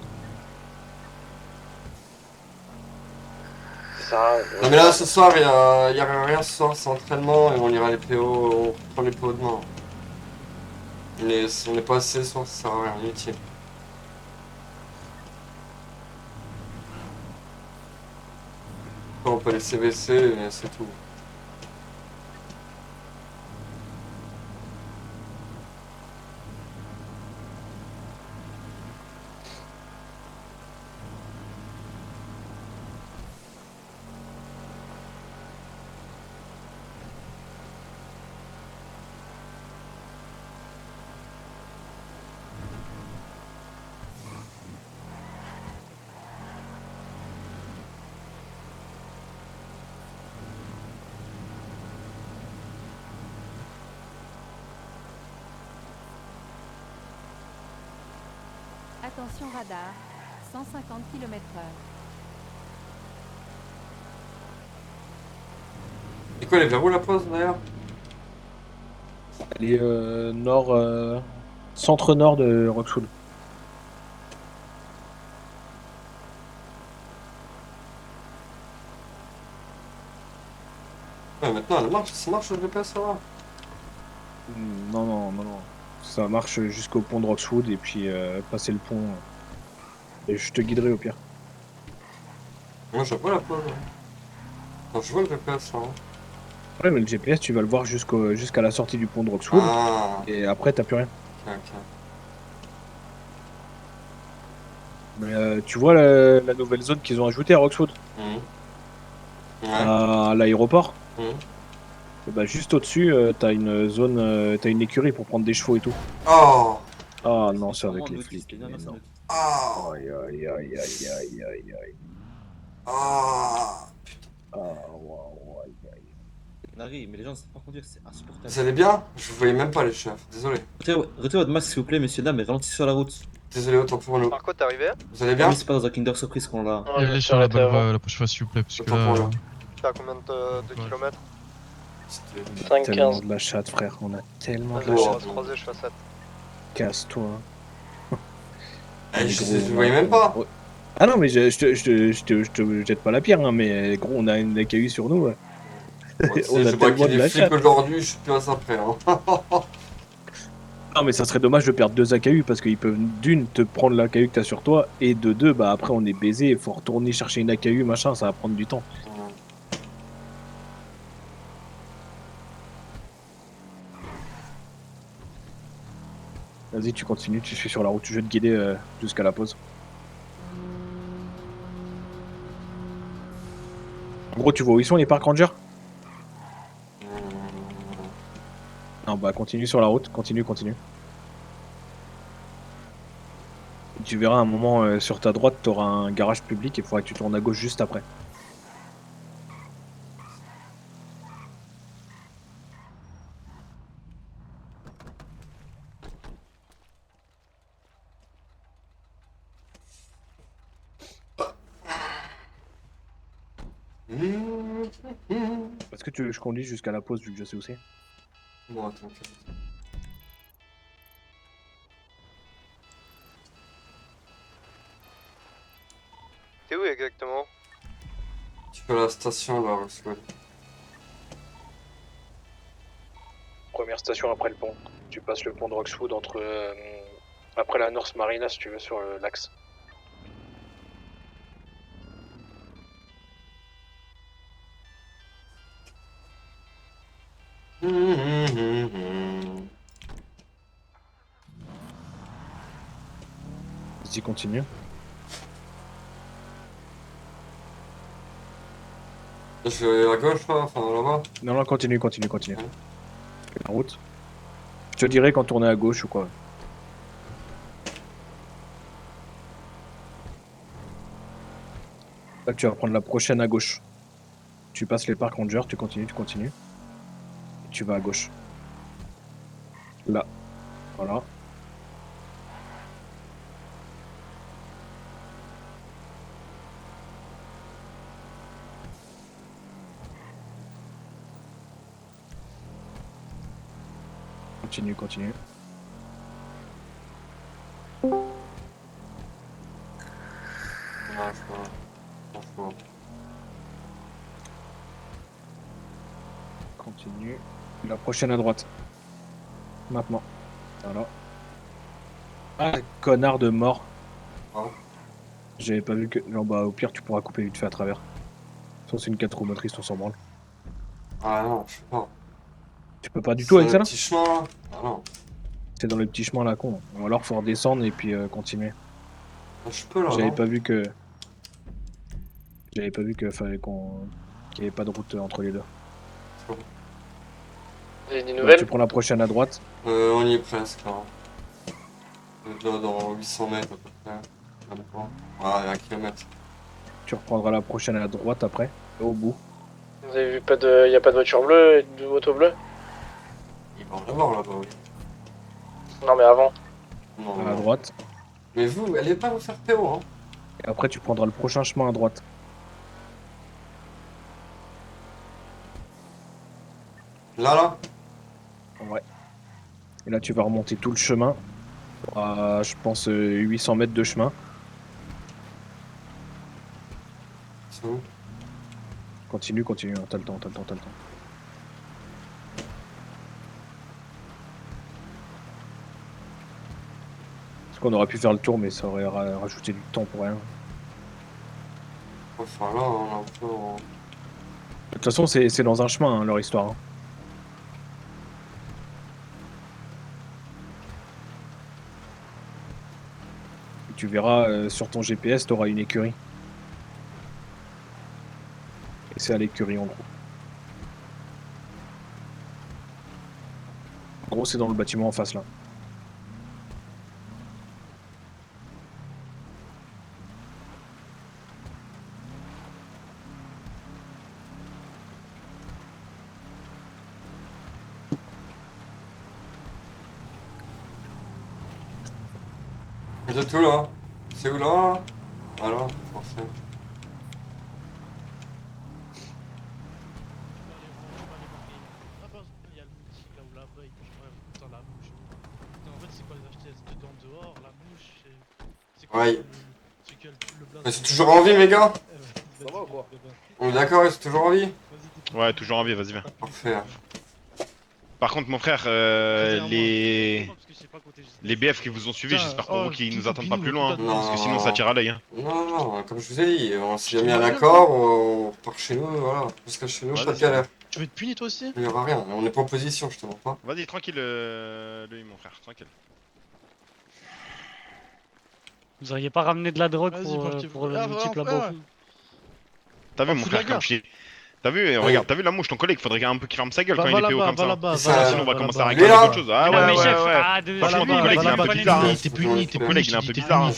Ça sert à rien. Non mais là ce soir il y a rien ce soir, c'est entraînement et on ira les PO, on prend les PO demain. Mais si on n'est pas assez ce soir, ça sert à rien, inutile. On peut les CVC et c'est tout. Attention radar, 150 km/h. Et quoi, elle est vers où la pause d'ailleurs? Elle est centre-nord de Roxwood. Ouais, maintenant elle marche, ça marche le GPS ça va? Non. Ça marche jusqu'au pont de Roxwood et puis passer le pont. Et je te guiderai au pire. Moi je vois la pause. Enfin, je vois le GPS là. Ouais, mais le GPS, tu vas le voir jusqu'à la sortie du pont de Roxwood. Ah. Et après, t'as plus rien. Ok. Mais tu vois la nouvelle zone qu'ils ont ajoutée à Roxwood à l'aéroport. Et bah, juste au-dessus, t'as une zone, t'as une écurie pour prendre des chevaux et tout. Oh. Ah non, c'est avec les flics. Mais non. Oh. Aïe. Ah. Ah, waouh, aïe. Nari, mais les gens ne savent pas conduire, c'est insupportable. Vous allez bien? Je vous voyais même pas les chefs, désolé. Retirez votre masque s'il vous plaît, messieurs, dames, et ralentissez sur la route. Désolé, autant pour nous. Par quoi t'es arrivé? Vous allez bien? Oui, c'est pas dans un Kinder Surprise qu'on l'a. Et allez sur la bonne voie la prochaine fois s'il vous plaît, parce que là... T'as combien de kilomètres? On a tellement de la chatte, frère, on a tellement de la Vas-y, on va chatte. se croiser, je fais 7. Casse-toi. Je voyais même pas. Ah non, mais je te jette pas la pierre, hein, mais gros, on a une AKU sur nous. Ouais. On a je vois tellement qu'il de est la flic chatte. aujourd'hui, je suis plus à ça près. Hein. Non, mais ça serait dommage de perdre 2 AKU parce qu'ils peuvent d'une te prendre l'AKU que t'as sur toi et de deux, bah après on est baisé, il faut retourner chercher une AKU, machin, ça va prendre du temps. Vas-y, tu continues, tu suis sur la route, je vais te guider jusqu'à la pause. En gros, tu vois où ils sont les park rangers? Non, bah continue sur la route, continue. Tu verras un moment sur ta droite, tu auras un garage public et il faudra que tu tournes à gauche juste après. Est-ce que tu veux que je conduise jusqu'à la pause vu que je sais où c'est? Bon, attends, ok. T'es où exactement? Tu peux à la station là, Roxwood. Première station après le pont. Tu passes le pont de Roxwood après la North Marina si tu veux sur l'axe. Vas-y, continue. Je vais à gauche là, enfin là-bas. Non, non, continue. Fais la route. Je te dirai quand tourner à gauche ou quoi. Là, tu vas prendre la prochaine à gauche. Tu passes les parcs rangers, tu continues. Et tu vas à gauche. Là. Voilà. Continue. Continue. La prochaine à droite. Maintenant. Voilà. Ah, connard de mort. J'avais pas vu que... Non, bah au pire tu pourras couper vite fait à travers. De toute façon c'est une 4 roues motrices, on s'en branle. Ah non, je sais pas. Tu peux pas du tout avec ça là? Petit chemin là. Ah non. C'est dans le petit chemin là con. Ou alors faut redescendre et puis continuer. Je peux là. J'avais non pas vu que... fallait qu'on... qu'il y avait pas de route entre les deux. Vous avez des Ouais, nouvelles? tu prends la prochaine à droite. On y est presque là. Là dans 800 mètres à peu près. Même pas. Ouais, 1 km. Tu reprendras la prochaine à droite après, au bout. Vous avez vu pas de... Y'a pas de voiture bleue et de moto bleue? Il va en avoir là-bas, oui. Non mais avant. Non, À la non. droite. Mais vous, allez pas vous faire PO hein. Et après tu prendras le prochain chemin à droite. Là Ouais. Et là tu vas remonter tout le chemin. À, je pense 800 mètres de chemin. C'est où? Continue, hein, t'as le temps. Parce qu'on aurait pu faire le tour, mais ça aurait rajouté du temps pour rien. Enfin là, on a un peu... De toute façon, c'est dans un chemin, hein, leur histoire. Hein. Et tu verras, sur ton GPS, t'auras une écurie. Et c'est à l'écurie, en gros. En gros, c'est dans le bâtiment en face, là. Vous êtes où là? C'est où là? Alors, parfait. Il y a le multi là où la veille, putain la mouche. Putain, en fait c'est quoi les acheter dedans dehors, la mouche c'est quoi Ouais. c'est que le blason. Ils sont toujours en vie mes gars? Ça va ou quoi? On est d'accord, ils sont toujours en vie? Ouais, toujours en vie, vas-y, viens. Parfait. Par contre, mon frère, les BF qui vous ont suivi, j'espère pour vous qu'ils nous attendent pas plus loin, hein, parce que sinon ça tire à l'œil. Hein. Non, comme je vous ai dit, on s'est mis à l'accord, on repart chez nous, voilà. Jusqu'à chez nous, pas de galère. Tu veux être puni toi aussi? Il y aura rien, on est pas en position, je te mens pas. Vas-y, tranquille, lui, mon frère, tranquille. Vous auriez pas ramené de la drogue pour le multiple là-bas? T'as vu, mon frère, comme je dis. T'as vu, regarde, t'as vu la mouche, ton collègue, faudrait un peu qu'il ferme sa gueule quand il est PO comme ça. Sinon, on va commencer à réclamer autre chose. Ah ouais, ouais. Franchement, ton collègue, il est un peu bizarre. T'es puni, Ton collègue, il est un peu bizarre.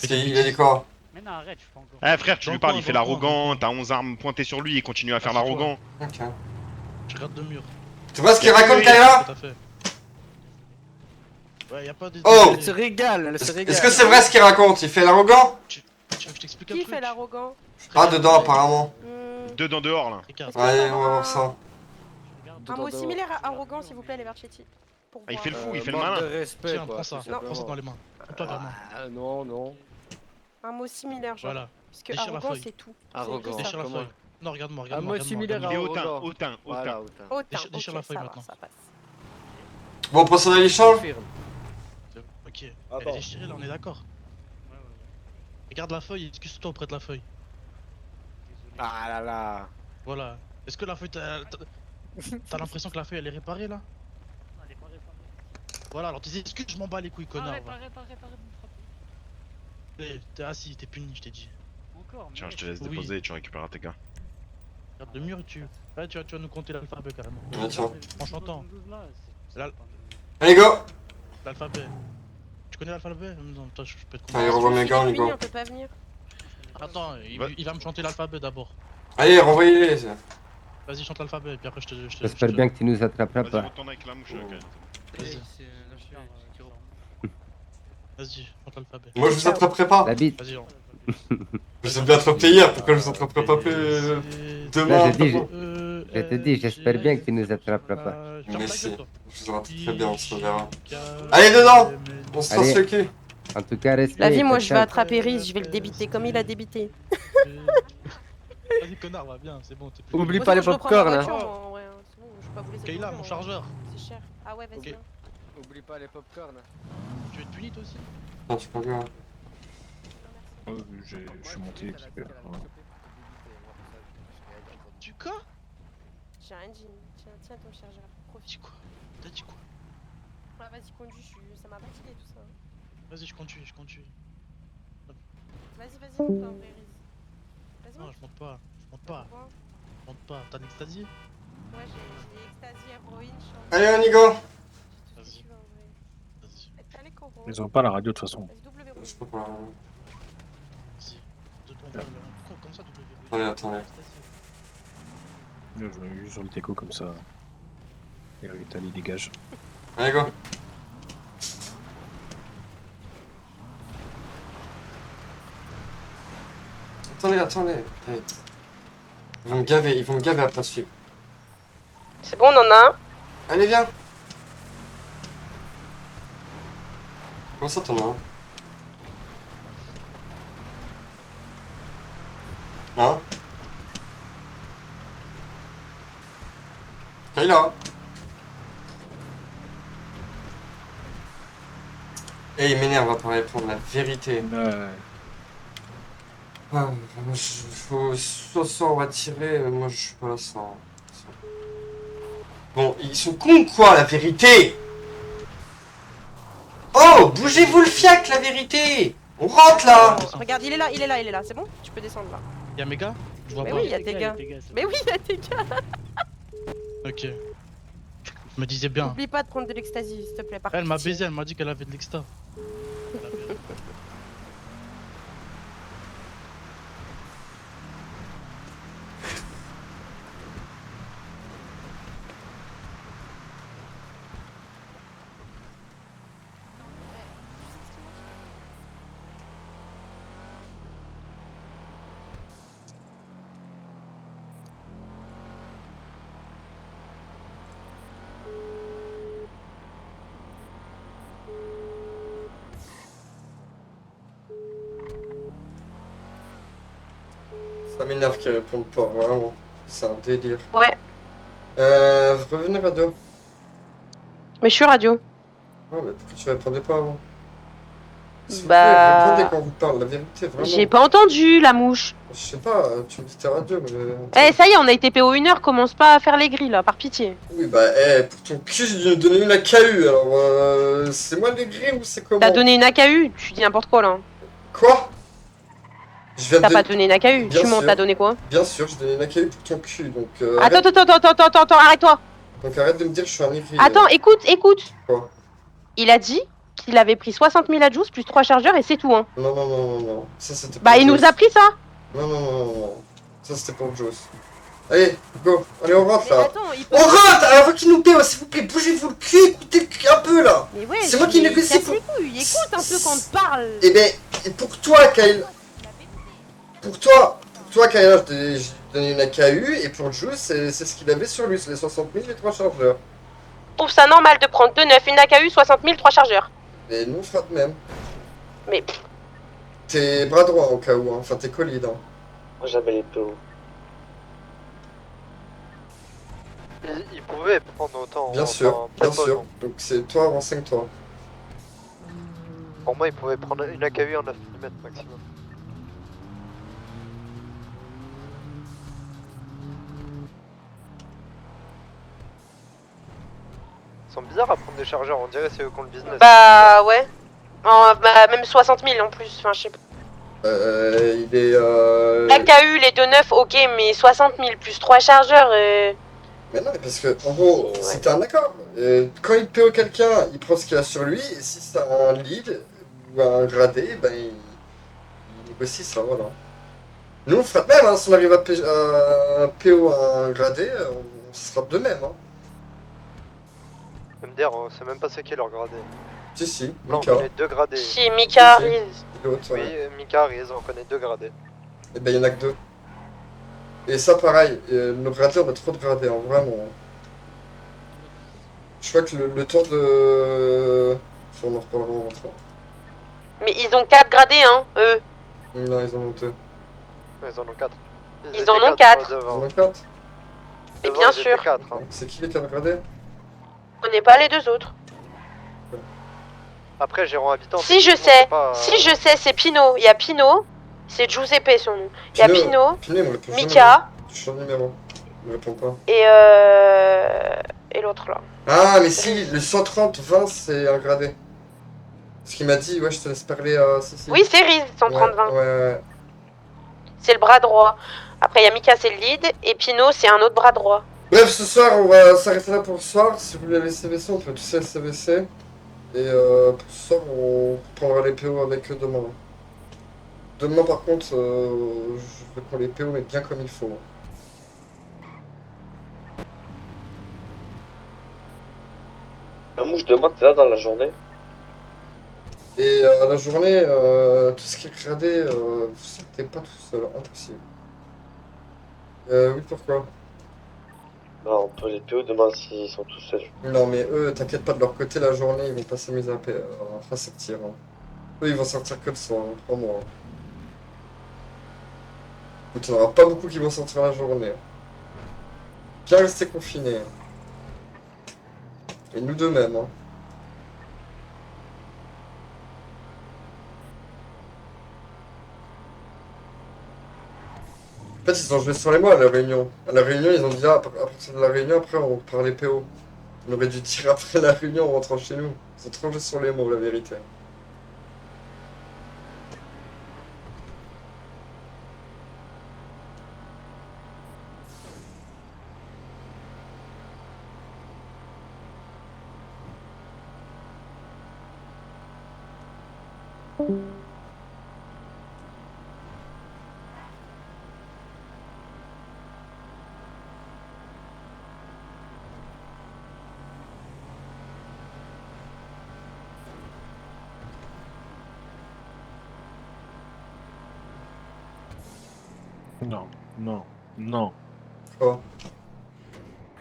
Il a dit quoi? Mais non, arrête, je suis pas encore. Eh frère, tu lui parles, il fait l'arrogant, t'as 11 armes pointées sur lui, il continue à faire l'arrogant. Ok. Je regarde le mur. Tu vois ce qu'il raconte, Kayla? Ouais, y'a pas de... Oh! Elle se régale. Est-ce que c'est vrai ce qu'il raconte? Il fait l'arrogant? Tu veux que je t'explique un Qui truc? fait l'arrogant? Ah, dedans apparemment. Dedans dehors là. Allez, on va voir ça. Un mot similaire à arrogant, s'il vous plaît, les Marchetti. Ah, il fait le fou, il fait le malin. Tiens, prends ça dans les mains. Prends-toi vers moi. Non. Un mot similaire, genre. Voilà. Parce que Déchire la arrogant, feuille. c'est tout. Arrogant. Déchire la feuille. Non, regarde-moi. Un mot similaire à Il est arrogant. hautain. Déchire la feuille maintenant. Ça passe. Bon, on passe à l'échange? Ok. Elle est déchirée là, on est d'accord. Regarde la feuille, excuse-toi auprès de la feuille. Ah là là. Voilà. Est-ce que la feuille, t'as l'impression que la feuille elle est réparée là? Voilà, alors tes excuses, je m'en bats les couilles, connard. Arrête, va. arrête de me frapper. T'es assis, t'es puni, je t'ai dit. Encore, Tiens, je te laisse Oui. déposer et tu récupéreras tes gars. Regarde le mur et tu. Là, tu vas nous compter l'alphabet carrément. Ouais, tiens. En chantant. Allez, go! L'alphabet. Tu connais l'alphabet? Non, toi, je peux te Allez, renvoie mes gars, les gars. On peut pas venir. Attends, il va me chanter l'alphabet d'abord. Allez, renvoyez-les. Vas-y, chante l'alphabet, et puis après je te. J'espère bien que tu nous attraperas pas. Retourne avec la mouche, Vas-y. Vas-y, chante l'alphabet. Moi, je vous attraperai pas. La bite. Vas-y, Je vous ai bien attrapé hier, pourquoi je vous attraperai pas plus demain? Je te dis, j'espère bien que tu nous attraperas pas. Mais si, je vous rattrape très bien, on se verra. Allez, dedans! On se trace le cul! En tout cas, restez. La vie, moi je vais attraper Riz, je vais le débiter comme il a débité. Vas-y, connard, va bien, c'est bon. Oublie pas les popcorn, hein. Kayla, mon chargeur. C'est cher. Ah ouais, vas-y. Ok. viens. Oublie pas les popcorn. Tu veux être puni toi aussi? Non, tu peux bien. Je suis monté. Tu quoi? J'ai un jean. Tiens ton chargeur. Profite. Quoi? T'as dit quoi? Ouais, vas-y, conduis, ça m'a fatigué tout ça. Vas-y, je conduis. Vas-y, monte en vrai, Riz. Vas-y, Non, monte. je monte pas. Pourquoi? Je monte pas. T'as de l'ecstasy? Ouais, j'ai ecstasy, héroïne, Allez, on y go! Vas-y. Allez, Coro. Ils ont pas la radio de toute façon. Je peux pas. Vas-y. Comme ça, Attendez, attendez. Je l'ai eu sur le déco comme ça. Et Italie dégage. Allez, go! Attendez. Allez. Ils vont me gaver après suivre. C'est bon, on en a un. Allez, viens! Comment ça, t'en as un? Hein? Kayla! Eh, il m'énerve à pas répondre, la vérité. Ah, moi, soit on va tirer, moi je suis pas là sans. Bon, ils sont cons ou quoi, la vérité? Oh, bougez-vous le fiac, la vérité! On rentre là! Regarde, il est là, c'est bon? Tu peux descendre là. Y'a mes gars? Je vois Mais pas. oui, y'a tes gars. Mais oui, y'a tes gars. Ok. Je me disais bien. N'oublie pas de prendre de l'ecstasy, s'il te plaît. Par Elle m'a pitié. baisé, elle m'a dit qu'elle avait de l'exta. Ça m'énerve qu'ils répondent pas, vraiment. C'est un délire. Ouais. Revenez radio. Mais je suis radio. Ouais, mais pourquoi tu répondais pas avant? S'il vous Bah. plaît, répondez quand on vous parle, la vérité, vraiment. J'ai pas entendu la mouche. Je sais pas, tu me dis t'es radio, mais. Eh, ça y est, on a été PO 1 heure, commence pas à faire les grilles là, par pitié. Oui, bah, pour ton cul, je lui ai donné une AKU, alors c'est moi les grilles ou c'est comment? T'as donné une AKU, tu dis n'importe quoi là. Quoi? Je viens T'as de... pas donné une AKU, Bien tu mens, sûr. t'as donné quoi? Bien sûr, je donnais une AKU pour ton cul, donc. Attends, arrête-toi. Donc arrête de me dire que je suis un aigri. Attends, écoute. Quoi? Il a dit qu'il avait pris 60 000 adjous plus 3 chargeurs et c'est tout, hein. Non. Ça c'était Bah, pour il Joss. nous a pris ça. Non. Ça c'était pour Joss. Allez, go. Allez, on rentre Mais là. attends, il peut- On rentre! Avant qu'il nous paie, s'il vous plaît, bougez-vous le cul, écoutez un peu là. Mais ouais, c'est moi qui négocie pour... Écoute un peu quand on te parle. Eh ben, et pour toi, Kyle. Pour toi, Kyle, je t'ai donné une AKU, et pour Jules, c'est ce qu'il avait sur lui, c'est les 60 000 et 3 chargeurs. Je trouve ça normal de prendre 2 neufs, une AKU, 60 000, 3 chargeurs. Et nous, on fera de même. Mais. T'es bras droit au cas où, hein. Enfin, t'es colide. Hein. Moi j'avais les PO. Il pouvait prendre autant. Bien sûr. Donc c'est toi, renseigne-toi. Pour moi, il pouvait prendre une AKU en 9 mm maximum. Ils sont bizarres à prendre des chargeurs, on dirait c'est eux qui ont le business. Bah ouais. Bah, même 60 000 en plus, enfin je sais pas. Il est. La KU, les 2,9, ok, mais 60 000 plus 3 chargeurs. Mais non, parce que, en gros, c'était un accord. Quand il PO quelqu'un, il prend ce qu'il a sur lui, et si c'est un lead ou un gradé, ben il négocie ça, voilà. Nous, on fera de même, hein, si on arrive à PO un gradé, on se frappe de même. Hein. MDR, on sait même pas c'est qui leur gradé. Si, Non, on Mika. connaît 2 gradés. Si, Mika, Riz. L'autre, Oui, Mika, Riz, on connaît 2 gradés. Et ben il y en a que 2. Et ça, pareil, nos gradés, on a trop de gradés, hein, vraiment. Je crois que le temps de. Enfin, on en reparlera en rentrant. Mais ils ont 4 gradés, hein, eux. Non, ils en ont 2. Ils en ont 4. Ils en ont 4. Ils en ont 4. Et bien sûr. C'est qui les 4 gradés? On connaît pas les 2 autres. Après, gérant habitant. Si je sais, si je sais, c'est Pino. Il y a Pino, c'est Giuseppe son nom. Il y a Pino, Mika Je suis en numéro. Il me répond pas. et l'autre là. Ah, mais si, le 130-20, c'est un gradé. Ce qu'il m'a dit, ouais, je te laisse parler à Cécile. Oui, c'est Riz, 130-20. Ouais. C'est le bras droit. Après, il y a Mika, c'est le lead, et Pino, c'est un autre bras droit. Bref, ce soir, on va s'arrêter là pour ce soir. Si vous voulez les CVC, on peut tous les CVC. Et pour ce soir, on prendra les PO avec eux demain. Demain, par contre, je vais prendre les PO, mais bien comme il faut. La mouche demain, t'es là dans la journée? Et la journée, tout ce qui est gradé, vous sortez pas tout seul, impossible. Oui, pourquoi? Non, on peut les PO demain s'ils sont tous seuls. Non, mais eux, t'inquiète pas, de leur côté, la journée, ils vont pas s'amuser à sortir. Hein. Eux, ils vont sortir que le soir, hein, crois-moi. Donc, il n'y en aura pas beaucoup qui vont sortir la journée. Bien rester confinés. Et nous deux mêmes. Hein. En fait, ils ont joué sur les mots à la réunion. À la réunion, ils ont dit, ah, à partir de la réunion, après, on parlait PO. On aurait dû dire après la réunion en rentrant chez nous. Ils ont trop joué sur les mots, la vérité. Non, non, non. Quoi?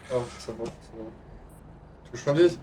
Ah, c'est bon, c'est bon. Tu veux que je conduise?